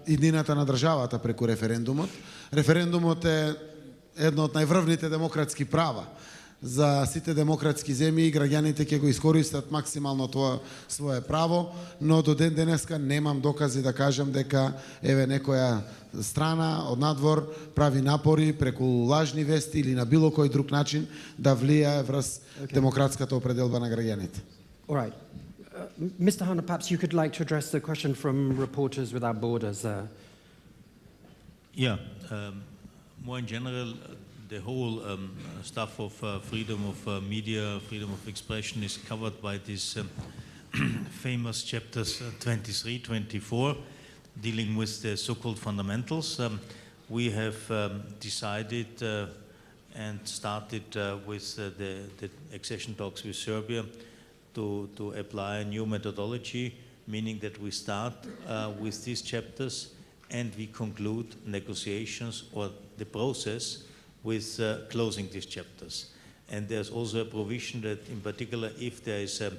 иднината на државата преку референдумот. Референдумот е едно од најврвните демократски права за сите демократски земји и граѓаните ќе го искористат максимално тоа свое право, но до ден денеска немам докази да кажам дека еве некоја страна од надвор прави напори преку лажни вести или на било кој друг начин да влијае врз демократската определба на граѓаните. All right. Mr. Hahn, perhaps you could like to address the question from Reporters Without Borders. Yeah, more in general, the whole stuff of freedom of media, freedom of expression is covered by these famous chapters 23, 24, dealing with the so-called fundamentals. We have decided and started with the accession talks with Serbia to apply a new methodology, meaning that we start with these chapters and we conclude negotiations or the process with closing these chapters. And there's also a provision that in particular if there is a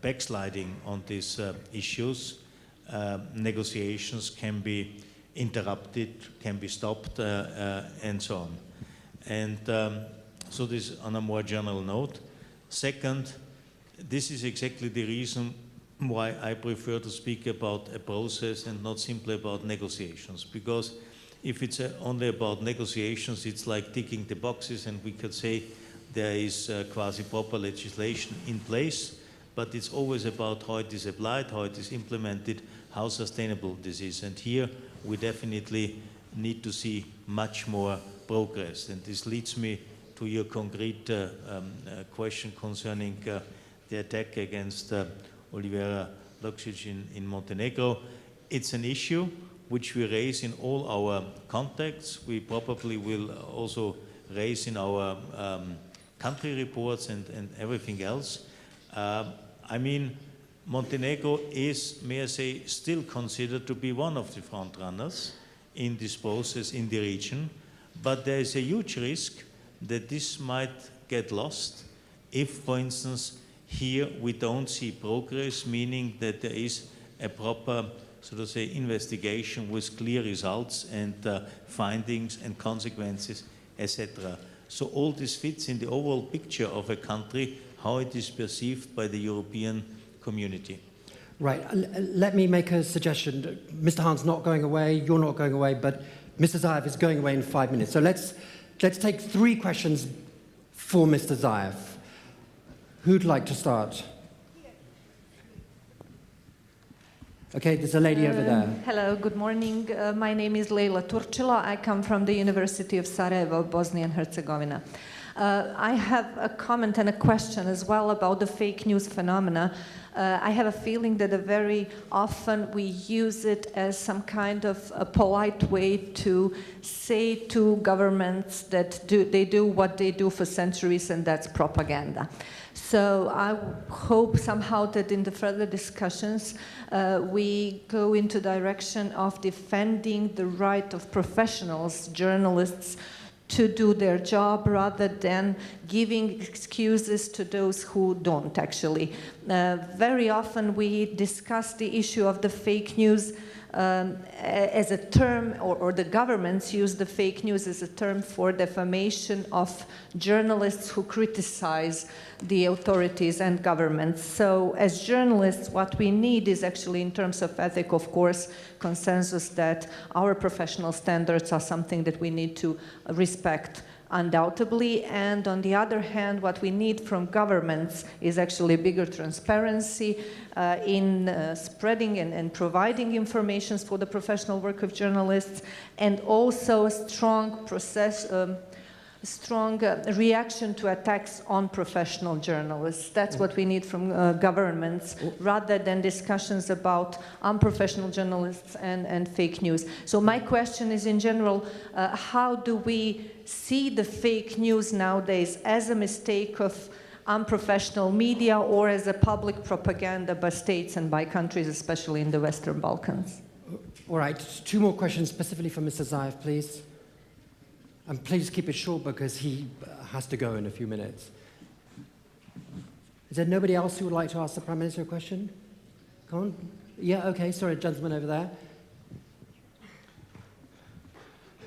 backsliding on these issues, negotiations can be interrupted, can be stopped, and so on. And so this on a more general note. Second, this is exactly the reason why I prefer to speak about a process and not simply about negotiations, because if it's only about negotiations, it's like ticking the boxes and we could say there is quasi-proper legislation in place, but it's always about how it is applied, how it is implemented, how sustainable this is. And here we definitely need to see much more progress. And this leads me to your concrete question concerning the attack against Olivera Luksic in Montenegro. It's an issue which we raise in all our contacts. We probably will also raise in our country reports and everything else. I mean, Montenegro is, may I say, still considered to be one of the front runners in this process in the region, but there is a huge risk that this might get lost if, for instance, here we don't see progress, meaning that there is a proper, so to say, investigation with clear results and findings and consequences, etc. So all this fits in the overall picture of a country, how it is perceived by the European community. Right. Let me make a suggestion. Mr. Hahn's not going away, you're not going away, but Mr. Zaev is going away in 5 minutes. So let's take 3 questions for Mr. Zaev. Who'd like to start? Okay, there's a lady over there. Hello, good morning. My name is Leila Turčila. I come from the University of Sarajevo, Bosnia and Herzegovina. I have a comment and a question as well about the fake news phenomena. I have a feeling that very often we use it as some kind of a polite way to say to governments that they do what they do for centuries, and that's propaganda. So I hope somehow that in the further discussions we go into direction of defending the right of professionals, journalists, to do their job rather than giving excuses to those who don't actually. Very often we discuss the issue of the fake news as a term, or the governments use the fake news as a term for defamation of journalists who criticize the authorities and governments. So as journalists, what we need is actually, in terms of ethic, of course, consensus that our professional standards are something that we need to respect undoubtedly, and on the other hand, what we need from governments is actually bigger transparency in spreading and providing information for the professional work of journalists, and also a strong reaction to attacks on professional journalists. That's what we need from governments, rather than discussions about unprofessional journalists and fake news. So my question is, in general, how do we see the fake news nowadays as a mistake of unprofessional media or as a public propaganda by states and by countries, especially in the Western Balkans? All right, 2 more questions specifically for Mr. Zaev, please. And please keep it short because he has to go in a few minutes. Is there nobody else who would like to ask the Prime Minister a question? Come on. Yeah, okay, sorry, gentleman over there.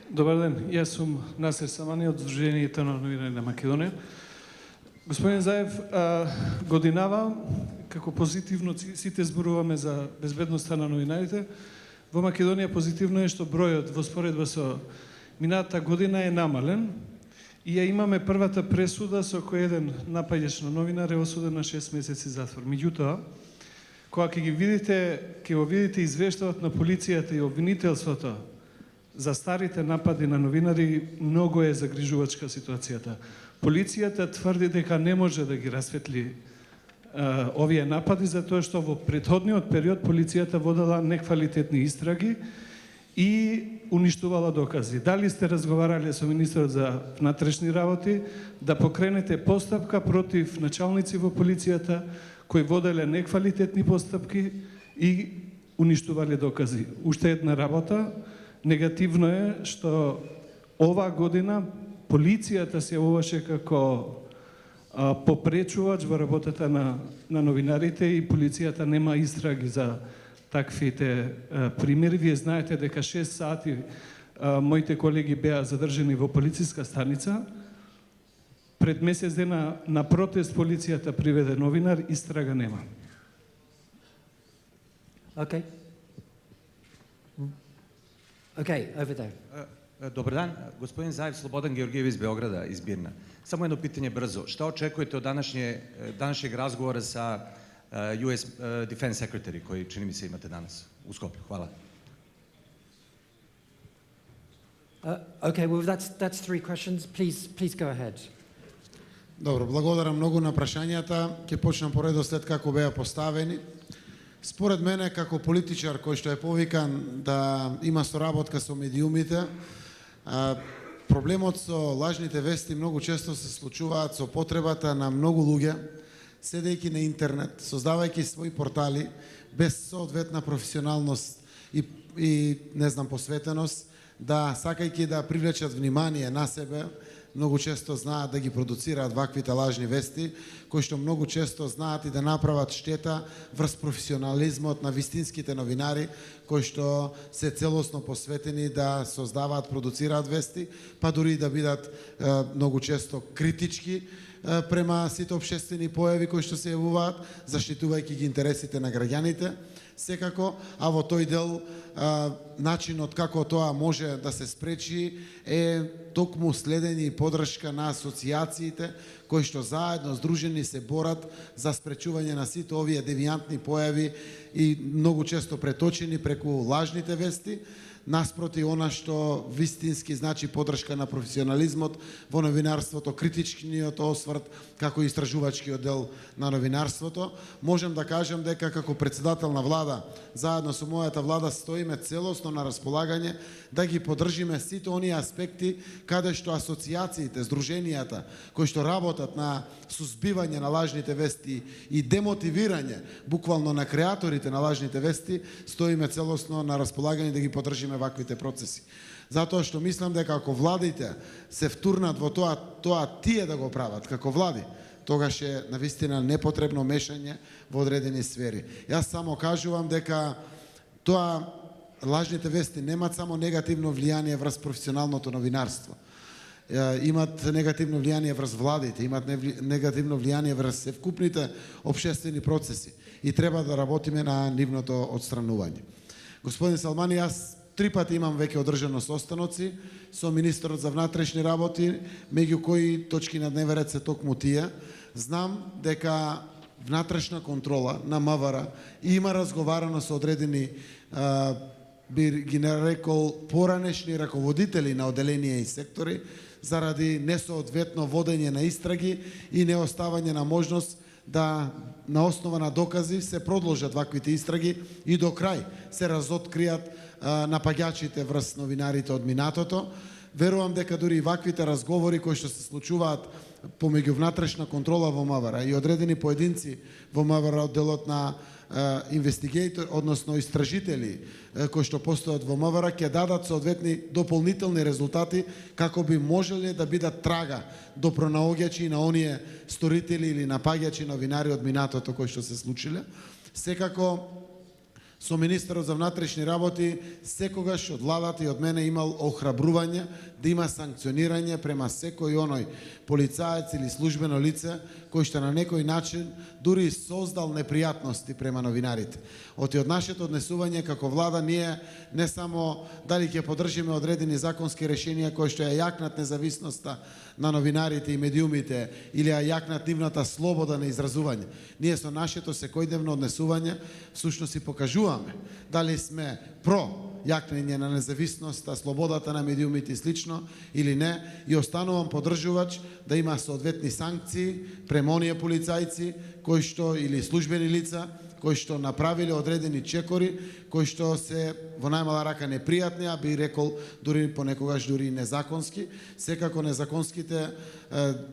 Добар ден, јас сум Насер Самани од Сдруженијето на новинари на Македонија. Господин Заев, годинава, како позитивно сите зборуваме за безбедноста на новинарите, во Македонија позитивно е што бројот во споредба со минатата година е намален и ја имаме првата пресуда со кој еден напаѓач на новинар е осуден на 6 месеци затвор. Меѓутоа, кога ќе го видите извештавот на полицијата и обвинителството за старите напади на новинари, многу е загрижувачка ситуацијата. Полицијата тврди дека не може да ги расветли овие напади, затоа што во претходниот период полицијата водела неквалитетни истраги и уништувала докази. Дали сте разговарале со министерот за внатрешни работи да покренете постапка против началници во полицијата кои воделе неквалитетни постапки и уништувале докази? Уште една работа. Негативно е што оваа година полицијата се јавуваше како попречувач во работата на новинарите и полицијата нема истраги за таквите примери. Вие знаете дека 6 сати моите колеги беа задржани во полициска станица. Пред месец дена на протест полицијата приведе новинар, истрага нема. Okay. Okay, over there. Добар дан, господин Заев, Слободан Георгиев из Beograda, из Бирна. Само едно питање брзо. Што очекувате од данашњeg разговора са US Defense Secretary, кој чини ми се имате данас у Скопје? Хвала. Okay, well, that's three questions. Please go ahead. Добро, благодарам многу на прашањата. Ќе почнам по редослед како беа поставени. Според мене, како политичар кој што е повикан да има соработка со медиумите, проблемот со лажните вести многу често се случуваат со потребата на многу луѓе, седејќи на интернет, создавајќи своји портали, без соодветна професионалност и не знам, посветеност, да сакајќи да привлечат внимание на себе, многу често знаат да ги продуцираат ваквите лажни вести, кои што многу често знаат и да направат штета врз професионализмот на вистинските новинари, кои што се целосно посветени да создаваат, продуцираат вести, па дури да бидат многу често критички према сите општествени појави кои што се јавуваат, заштитувајќи ги интересите на граѓаните. Секако, а во тој дел начинот како тоа може да се спречи е токму следење и подршка на асоциациите кои што заедно здружени се борат за спречување на сите овие девијантни појави и многу често преточени преку лажните вести, наспроти она што вистински значи подршка на професионализмот во новинарството, критичниот осврт како истражувачкиот дел на новинарството. Можем да кажем дека како председател на влада, заедно со мојата влада стоиме целосно на располагање да ги поддржиме сите оние аспекти каде што асоциациите, здруженијата кои што работат на сузбивање на лажните вести и демотивирање буквално на креаторите на лажните вести, стоиме целосно на располагање да ги поддржиме ваквите процеси. Затоа што мислам дека ако владите се втурнат во тоа тие да го прават како влади, тогаш е навистина непотребно мешање во одредени сфери. Јас само кажувам дека тоа лажните вести немаат само негативно влијание врз професионалното новинарство. Имат негативно влијание врз владите, имат негативно влијание врз севкупните општествени процеси и треба да работиме на нивното отстранување. Господин Салмани, јас 3 пати имам веќе одржано состаноци со министерот за внатрешни работи, меѓу кои точки на дневен ред се токму тие. Знам дека внатрешна контрола на МВР има разговарано со одредени би ги нарекол поранешни раководители на оделенија и сектори заради несоодветно водење на истраги и неоставање на можност да на основа на докази се продолжат ваквите истраги и до крај се разоткријат напаѓачите врз новинарите од минатото. Верувам дека дури и ваквите разговори кои што се случуваат помеѓу внатрешна контрола во МВР и одредени поединци во МВР од делот на инвестигейтор, односно истражители кои што постојат во МВР, ќе дадат соодветни дополнителни резултати како би можеле да бидат трага до пронаоѓачи на оние сторители или напаѓачи новинари од минатото кои што се случиле. Секако со министерот за внатрешни работи секогаш од владата и од мене имал охрабрување да има санкционирање према секој оној полицаец или службено лице кој што на некој начин дури создал непријатности према новинарите. Од нашето однесување како влада ние не само дали ќе поддржиме одредени законски решенија кои што ја јакнат независноста на новинарите и медиумите или ја јакнат нивната слобода на изразување. Ние со нашето секојдневно однесување всушност си покажуваме дали сме про јакнење на независноста, слободата на медиумите и слично или не, и останувам поддржувач да има соодветни санкции према оние полицајци кои што или службени лица кои што направиле одредени чекори, кои што се во најмала рака непријатни, а би рекол дури понекогаш дури незаконски. Секако незаконските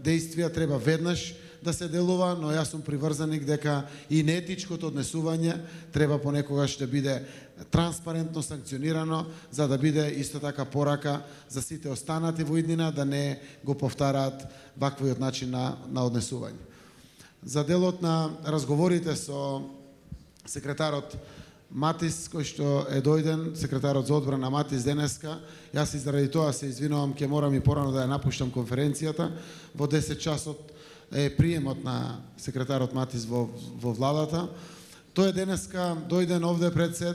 действија треба веднаш да се делува, но јас сум приврзаник дека и неетичкото однесување треба понекогаш да биде транспарентно санкционирано, за да биде исто така порака за сите останати во иднина да не го повтараат ваквиот начин на однесување. За делот на разговорите со секретарот Матис, кој што е дојден, секретарот за одбрана Матис денеска, јас и заради тоа се извинувам, ќе морам и порано да ја напуштам конференцијата. Во 10 часот е приемот на секретарот Матис во владата. Тој денеска дојден овде пред се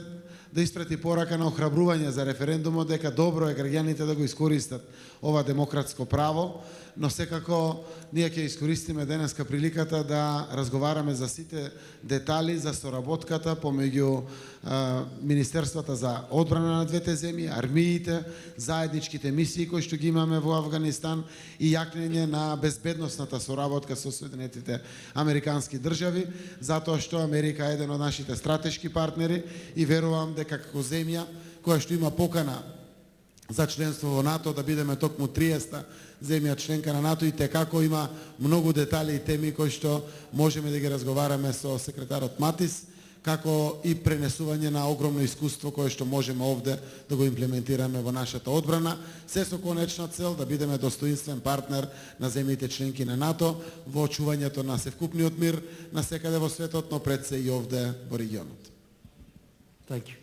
да испрати порака на охрабрување за референдумот, дека добро е граѓаните да го искористат ова демократско право но секако ние ќе искористиме денеска приликата да разговараме за сите детали за соработката помеѓу Министерствата за одбрана на двете земји, армиите, заедничките мисии кои што ги имаме во Авганистан и јакнење на безбедносната соработка со Соединетите Американски држави, затоа што Америка е еден од нашите стратешки партнери и верувам дека како земја која што има покана за членство во НАТО, да бидеме токму 30-та земја членка на НАТО и текако има многу детали и теми кои што можеме да ги разговараме со секретарот Матис, како и пренесување на огромно искуство кое што можеме овде да го имплементираме во нашата одбрана, се со конечна цел да бидеме достоинствен партнер на земјите членки на НАТО во очувањето на севкупниот мир на секаде во светот, но пред се и овде во регионот. Thank you.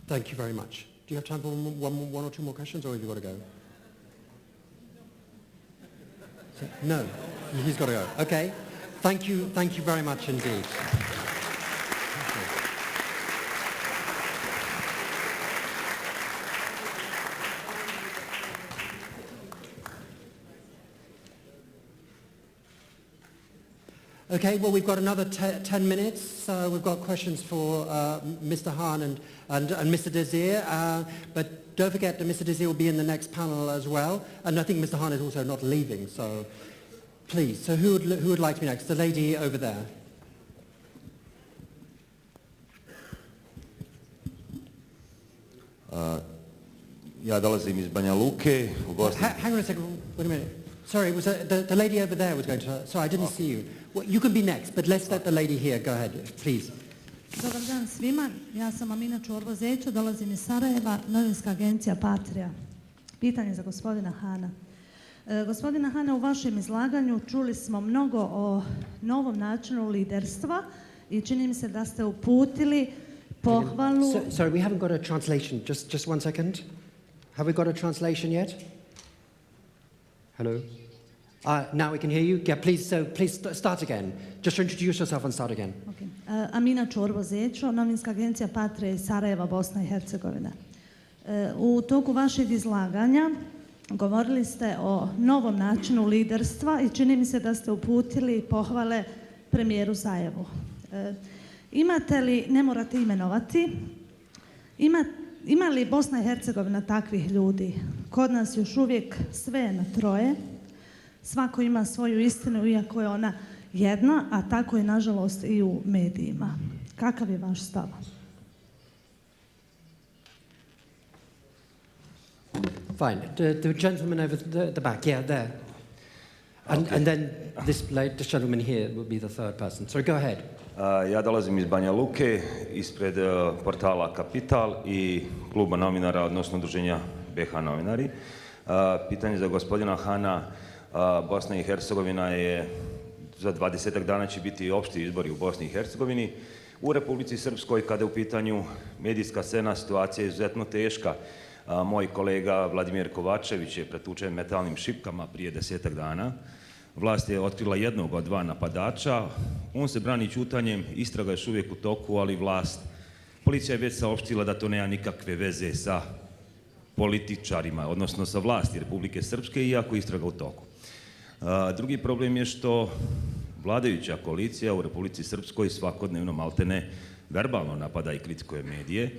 Thank you very much. Do you have time for one or two more questions, or have you got to go? No, he's got to go. Okay. Thank you very much indeed. Okay, well, we've got another 10 minutes. We've got questions for Mr. Hahn and Mr. Désir, but don't forget that Mr. Désir will be in the next panel as well. And I think Mr. Hahn is also not leaving, so please. So who would like to be next? The lady over there. Ja dolazim iz Banja Luke u Bosni. Hang on a second. Wait a minute. Sorry, was the lady over there was going to... Sorry, I didn't see you. Well, you can be next, but let's let the lady here. Go ahead, please. Dobar dan svima. Ja sam Amina Čorvo-Zećo, dolazim iz Sarajeva, novinska agencija Patrija. Pitanje za gospodina Hana. Gospodina Hana, u vašem izlaganju čuli smo mnogo o novom načinu liderstva i čini mi se da ste uputili pohvalu... Sorry, we haven't got a translation. Just one second. Have we got a translation yet? Hello? Now we can hear you. Yeah, please start again. Just introduce yourself and start again. Okay. Amina Čorvo-Zećo, novinska agencija Patrija iz Sarajeva, Bosna i Hercegovina. U toku vašeg izlaganja govorili ste o novom načinu liderstva i čini mi se da ste uputili pohvale premijeru Zaevu. Imate li, ne morate imenovati, ima li Bosna i Hercegovina takvih ljudi? Kod nas još uvijek sve je na troje. Svako ima svoju istinu, iako je ona jedna, a tako je nažalost i u medijima. Kakav je vaš stav? Fine. The gentleman over the back, yeah, there. And then this gentleman here will be the third person. So go ahead. Ja dolazim iz Banja Luke, ispred portala Kapital i kluba novinara, odnosno udruženja BH novinari. Pitanje za gospodina Hana. Bosna i Hercegovina je, za 20 dana će biti opšti izbori u Bosni i Hercegovini. U Republici Srpskoj, kada je u pitanju medijska scena, situacija je izuzetno teška. Moj kolega Vladimir Kovačević je pretučen metalnim šipkama prije 10 dana. Vlast je otkrila jednog od 2 napadača. On se brani ćutanjem, istraga je još uvijek u toku, ali policija je već saopštila da to nema nikakve veze sa političarima, odnosno sa vlasti Republike Srpske, iako je istraga u toku. Drugi problem je što vladajuća koalicija u Republici Srpskoj svakodnevno maltene verbalno napada i kritikuje medije.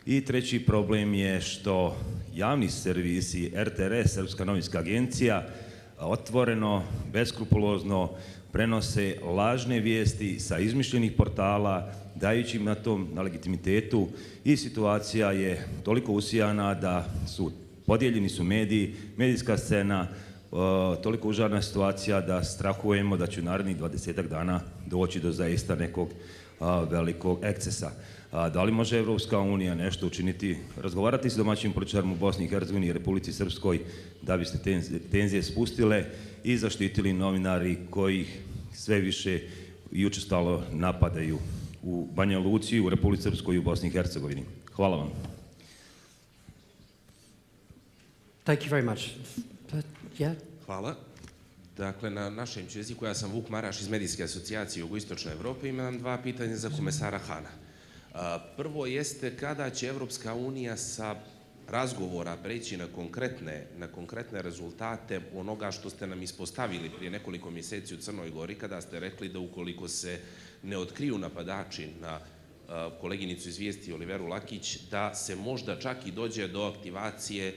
I treći problem je što javni servisi RTRS, Srpska novinska agencija, otvoreno, beskrupulozno prenose lažne vijesti sa izmišljenih portala, dajući im na legitimitetu, i situacija je toliko usijana da podijeljeni su mediji, medijska scena, toliko užarna situacija da strahujemo da će u narednih 20 dana doći do zaista nekog velikog ekscesa. Da li može Evropska unija nešto učiniti, razgovarati s domaćim političarima u Bosni i Hercegovini i Republici Srpskoj da bi se tenzije spustile i zaštitili novinari koji sve više i učestalo napadaju u Banja Luci, u Republici Srpskoj i u Bosni i Hercegovini. Hvala vam. Thank you very much. Yeah. Hvala. Dakle, na našem ću jeziku, ja sam Vuk Maraš iz Medijske asocijacije Jugoistočne Evrope, imam 2 pitanja za komesara Hana. Prvo jeste kada će Evropska unija sa razgovora preći na konkretne rezultate onoga što ste nam ispostavili prije nekoliko mjeseci u Crnoj Gori, kada ste rekli da ukoliko se ne otkriju napadači na koleginicu izvijesti Oliveru Lakić, da se možda čak i dođe do aktivacije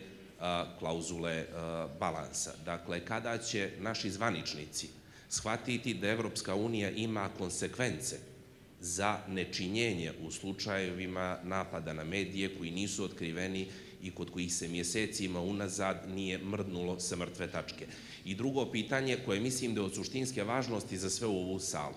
klauzule balansa. Dakle, kada će naši zvaničnici shvatiti da Evropska unija ima konsekvence za nečinjenje u slučajevima napada na medije koji nisu otkriveni i kod kojih se mjesecima unazad nije mrdnulo sa mrtve tačke. I drugo pitanje koje mislim da je od suštinske važnosti za sve u ovu salu.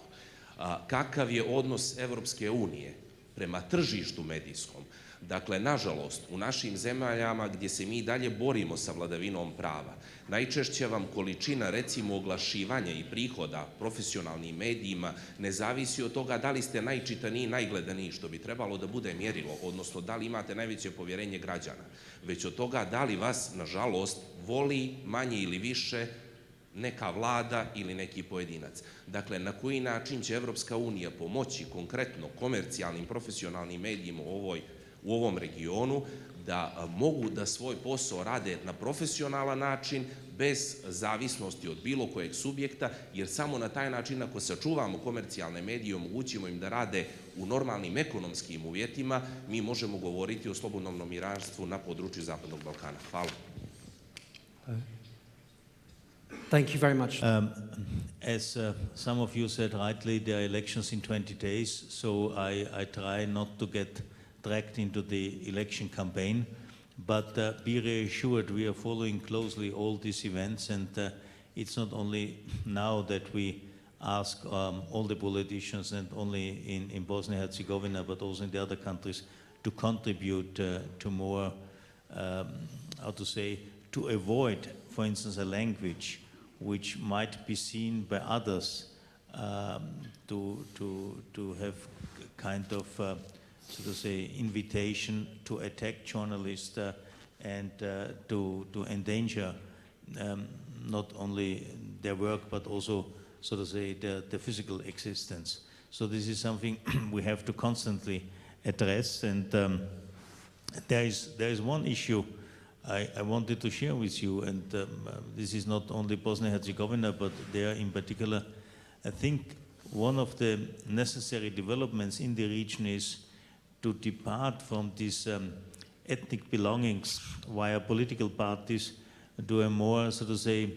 Kakav je odnos Evropske unije prema tržištu medijskom? Dakle, nažalost, u našim zemljama gdje se mi dalje borimo sa vladavinom prava, najčešće vam količina, recimo, oglašivanja i prihoda profesionalnim medijima ne zavisi od toga da li ste najčitaniji, najgledaniji, što bi trebalo da bude mjerilo, odnosno da li imate najveće povjerenje građana, već od toga da li vas, nažalost, voli manje ili više neka vlada ili neki pojedinac. Dakle, na koji način će Evropska unija pomoći konkretno komercijalnim, profesionalnim medijima u ovom regionu da mogu da svoj posao rade na profesionalan način, bez zavisnosti od bilo kojeg subjekta, jer samo na taj način, ako sačuvamo komercijalne medije i omogućimo im da rade u normalnim ekonomskim uvjetima, mi možemo govoriti o slobodnom novinarstvu na području Zapadnog Balkana. Hvala. Thank you very much. As some of you said rightly, there are elections in 20 days, so I try not to get dragged into the election campaign, but be reassured we are following closely all these events, and it's not only now that we ask all the politicians, and only in Bosnia-Herzegovina, but also in the other countries, to contribute to more, how to say, to avoid, for instance, a language which might be seen by others to have kind of, so to say, invitation to attack journalists and to endanger not only their work but also, so to say, the physical existence. So this is something we have to constantly address, and there is one issue I wanted to share with you, and this is not only Bosnia-Herzegovina, but there in particular. I think one of the necessary developments in the region is to depart from these ethnic belongings via political parties to a more, so to say,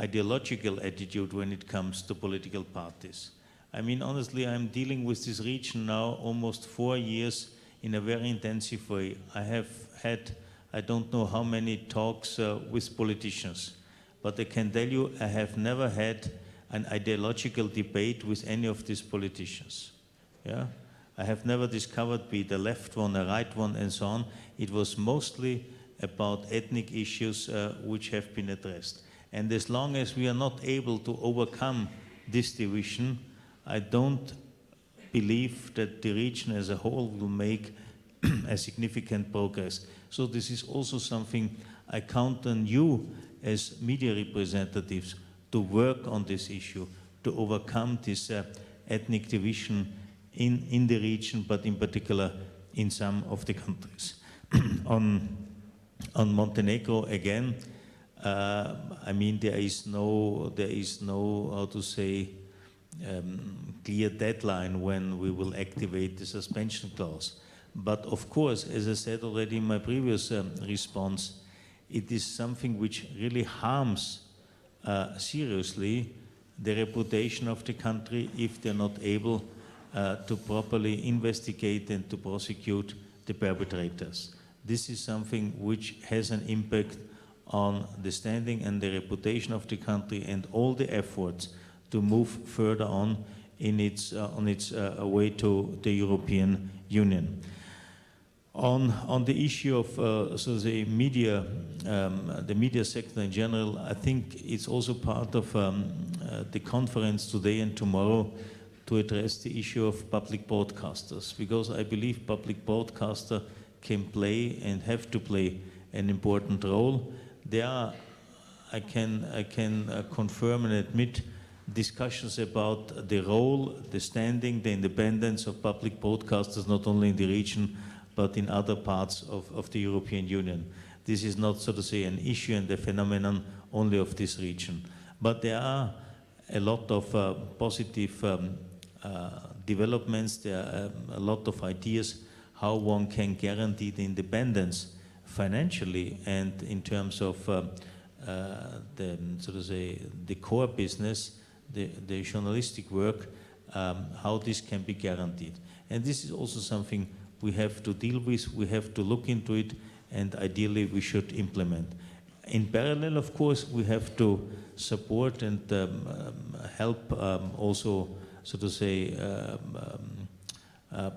ideological attitude when it comes to political parties. I mean, honestly, I'm dealing with this region now almost 4 years in a very intensive way. I have had, I don't know how many talks with politicians, but I can tell you I have never had an ideological debate with any of these politicians. Yeah? I have never discovered be it a left one, a right one, and so on. It was mostly about ethnic issues which have been addressed. And as long as we are not able to overcome this division, I don't believe that the region as a whole will make a significant progress. So this is also something I count on you as media representatives to work on this issue, to overcome this ethnic division in the region, but in particular in some of the countries. On Montenegro, again, I mean, there is no, how to say, clear deadline when we will activate the suspension clause. But of course, as I said already in my previous response, it is something which really harms seriously the reputation of the country if they're not able to properly investigate and to prosecute the perpetrators. This is something which has an impact on the standing and the reputation of the country and all the efforts to move further on in its way to the European Union. On the issue of the media sector in general, I think it's also part of the conference today and tomorrow to address the issue of public broadcasters, because I believe public broadcasters can play and have to play an important role. There are, I can confirm and admit, discussions about the role, the standing, the independence of public broadcasters, not only in the region, but in other parts of the European Union. This is not, so to say, an issue and a phenomenon only of this region. But there are a lot of positive developments, there are a lot of ideas how one can guarantee the independence financially and in terms of the, so to say, the core business, the journalistic work, how this can be guaranteed. And this is also something we have to deal with, we have to look into it, and ideally we should implement. In parallel, of course, we have to support and help also, so to say,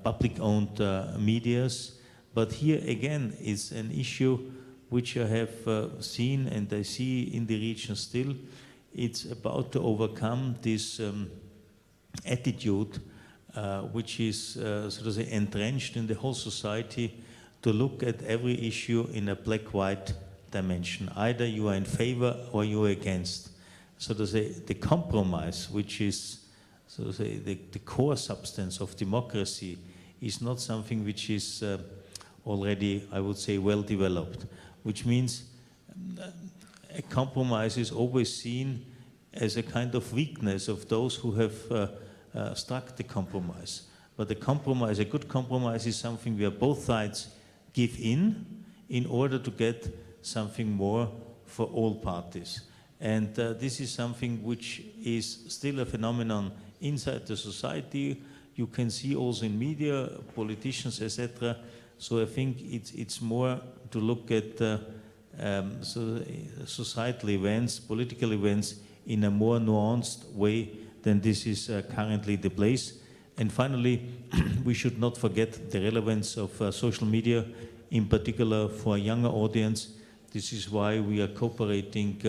public-owned medias. But here again is an issue which I have seen and I see in the region still. It's about to overcome this attitude which is, so to say, entrenched in the whole society, to look at every issue in a black-white dimension. Either you are in favor or you are against. So to say, the compromise, which is, so to say, the core substance of democracy, is not something which is already, I would say, well developed. Which means a compromise is always seen as a kind of weakness of those who have struck the compromise. But a compromise, a good compromise, is something where both sides give in order to get something more for all parties. And this is something which is still a phenomenon inside the society. You can see also in media, politicians, etc. So I think it's more to look at societal events, political events, in a more nuanced way than this is currently the place. And finally, we should not forget the relevance of social media, in particular for a younger audience. This is why we are cooperating,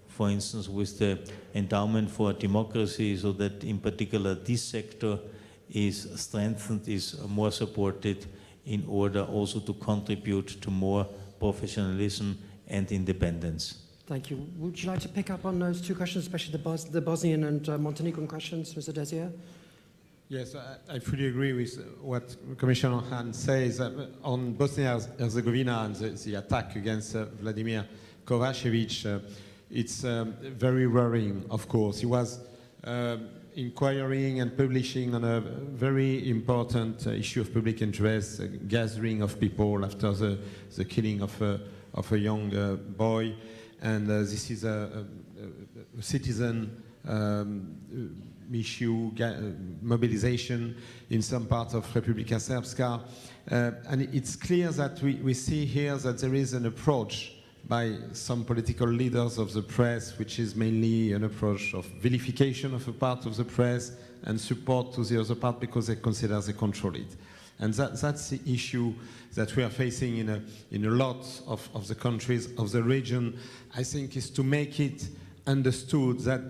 for instance, with the Endowment for Democracy, so that in particular this sector is strengthened, is more supported, in order also to contribute to more professionalism and independence. Thank you. Would you like to pick up on those two questions, especially the Bosnian and Montenegrin questions, Mr. Désir? Yes, I fully agree with what Commissioner Hahn says on Bosnia and Herzegovina and the attack against Vladimir Kovačević. It's very worrying, of course. He was inquiring and publishing on a very important issue of public interest, a gathering of people after the killing of a young boy. And this is a citizen issue, mobilization in some parts of Republika Srpska. And it's clear that we see here that there is an approach by some political leaders of the press, which is mainly an approach of vilification of a part of the press and support to the other part because they consider they control it. And that's the issue that we are facing in a lot of the countries of the region, I think, is to make it understood that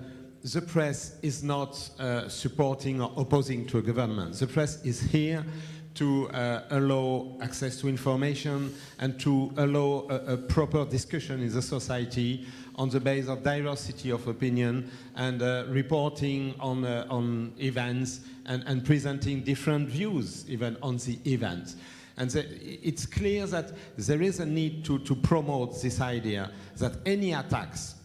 the press is not supporting or opposing to a government. The press is here to allow access to information and to allow a proper discussion in the society on the basis of diversity of opinion and reporting on events and presenting different views even on the events. And it's clear that there is a need to promote this idea that any attacks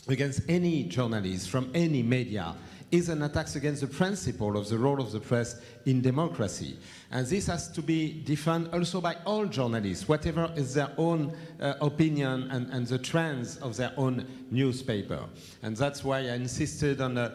against any journalist from any media is an attack against the principle of the role of the press in democracy. And this has to be defended also by all journalists, whatever is their own opinion and the trends of their own newspaper. And that's why I insisted on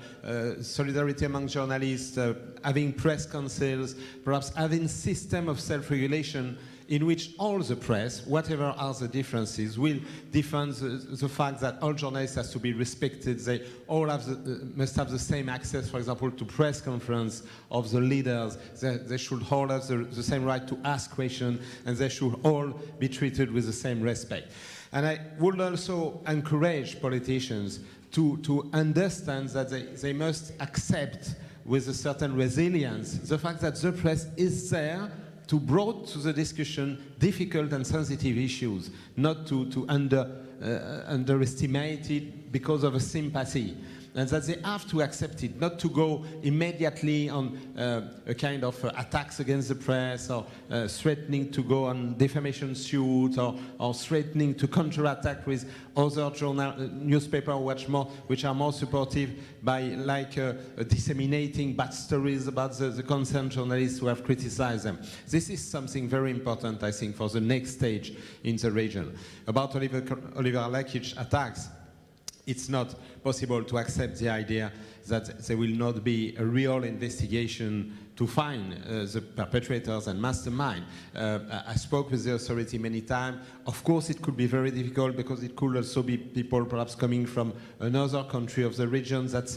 solidarity among journalists, having press councils, perhaps having system of self-regulation in which all the press, whatever are the differences, will defend the fact that all journalists have to be respected. They all must have the same access, for example, to press conference of the leaders. They should all have the same right to ask questions, and they should all be treated with the same respect. And I would also encourage politicians to understand that they must accept with a certain resilience the fact that the press is there to bring to the discussion difficult and sensitive issues, not to underestimate it because of a sympathy. and that they have to accept it, not to go immediately on a kind of attacks against the press, or threatening to go on defamation suit, or threatening to counterattack with other newspapers which are more supportive by disseminating bad stories about the concerned journalists who have criticized them. This is something very important, I think, for the next stage in the region. About Oliver Lakic attacks, it's not possible to accept the idea that there will not be a real investigation to find the perpetrators and mastermind. I spoke with the authority many times. Of course, it could be very difficult because it could also be people perhaps coming from another country of the region. That's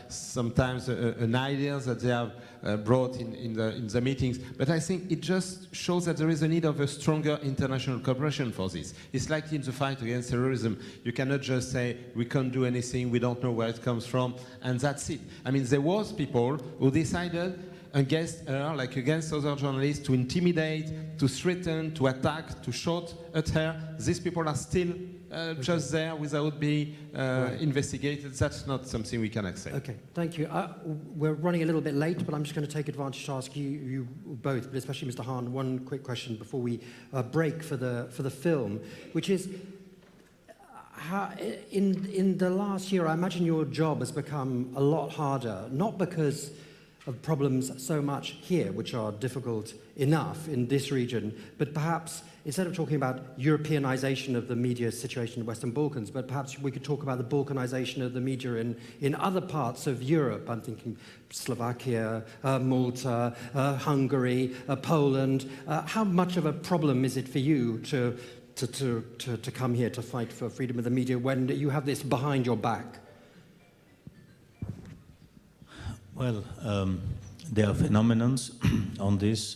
sometimes an idea that they have brought in the meetings. But I think it just shows that there is a need of a stronger international cooperation for this. It's like in the fight against terrorism. You cannot just say, we can't do anything, we don't know where it comes from, and that's it. I mean, there was people who decided against her, like against other journalists, to intimidate, to threaten, to attack, to shoot at her. These people are still just there without being investigated. That's not something we can accept. Okay, thank you. We're running a little bit late, but I'm just going to take advantage to ask you both, but especially Mr. Hahn, one quick question before we break for the film, which is, in the last year, I imagine your job has become a lot harder, not because of problems so much here, which are difficult enough in this region, but perhaps instead of talking about Europeanization of the media situation in the Western Balkans, but perhaps we could talk about the Balkanization of the media in other parts of Europe. I'm thinking Slovakia, Malta, Hungary, Poland. How much of a problem is it for you to come here to fight for freedom of the media when you have this behind your back? Well, there are phenomena on this,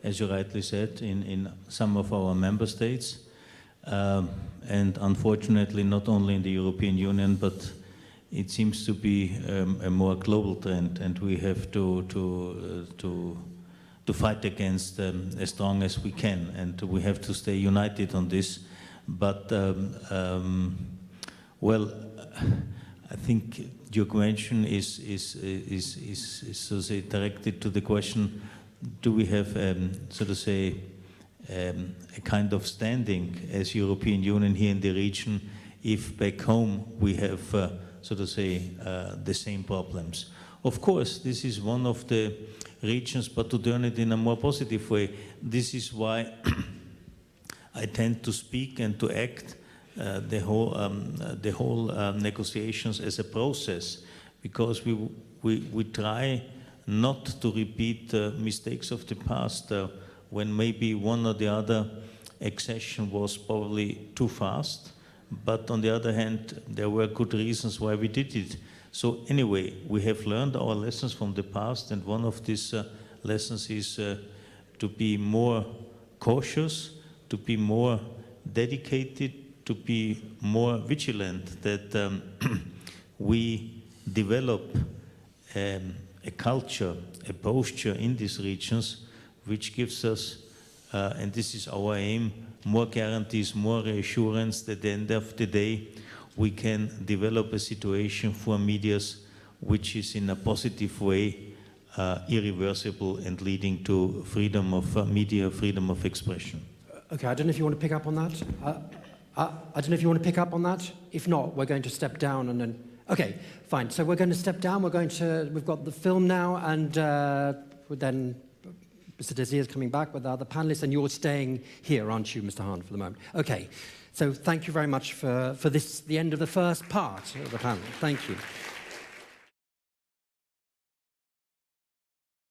as you rightly said, in some of our member states, and unfortunately not only in the European Union, but it seems to be a more global trend, and we have to fight against as strong as we can, and we have to stay united on this. But well, I think your question is so to say directed to the question: do we have so to say a kind of standing as European Union here in the region if back home we have so to say the same problems? Of course, this is one of the regions, but to turn it in a more positive way, this is why I tend to speak and to act the whole negotiations as a process, because we try not to repeat the mistakes of the past when maybe one or the other accession was probably too fast, but on the other hand there were good reasons why we did it. So anyway, we have learned our lessons from the past, and one of these lessons is to be more cautious, to be more dedicated, to be more vigilant, that we develop a culture, a posture in these regions which gives us, and this is our aim, more guarantees, more reassurance that at the end of the day we can develop a situation for medias which is in a positive way irreversible and leading to freedom of media, freedom of expression. Okay, I don't know if you want to pick up on that. I don't know if you want to pick up on that. If not, we're going to step down and then... Okay, fine. So we're going to step down. We've got the film now, and then Mr. Désir is coming back with the other panelists, and you're staying here, aren't you, Mr. Hahn, for the moment? Okay. So thank you very much for this, the end of the first part of the panel. Thank you.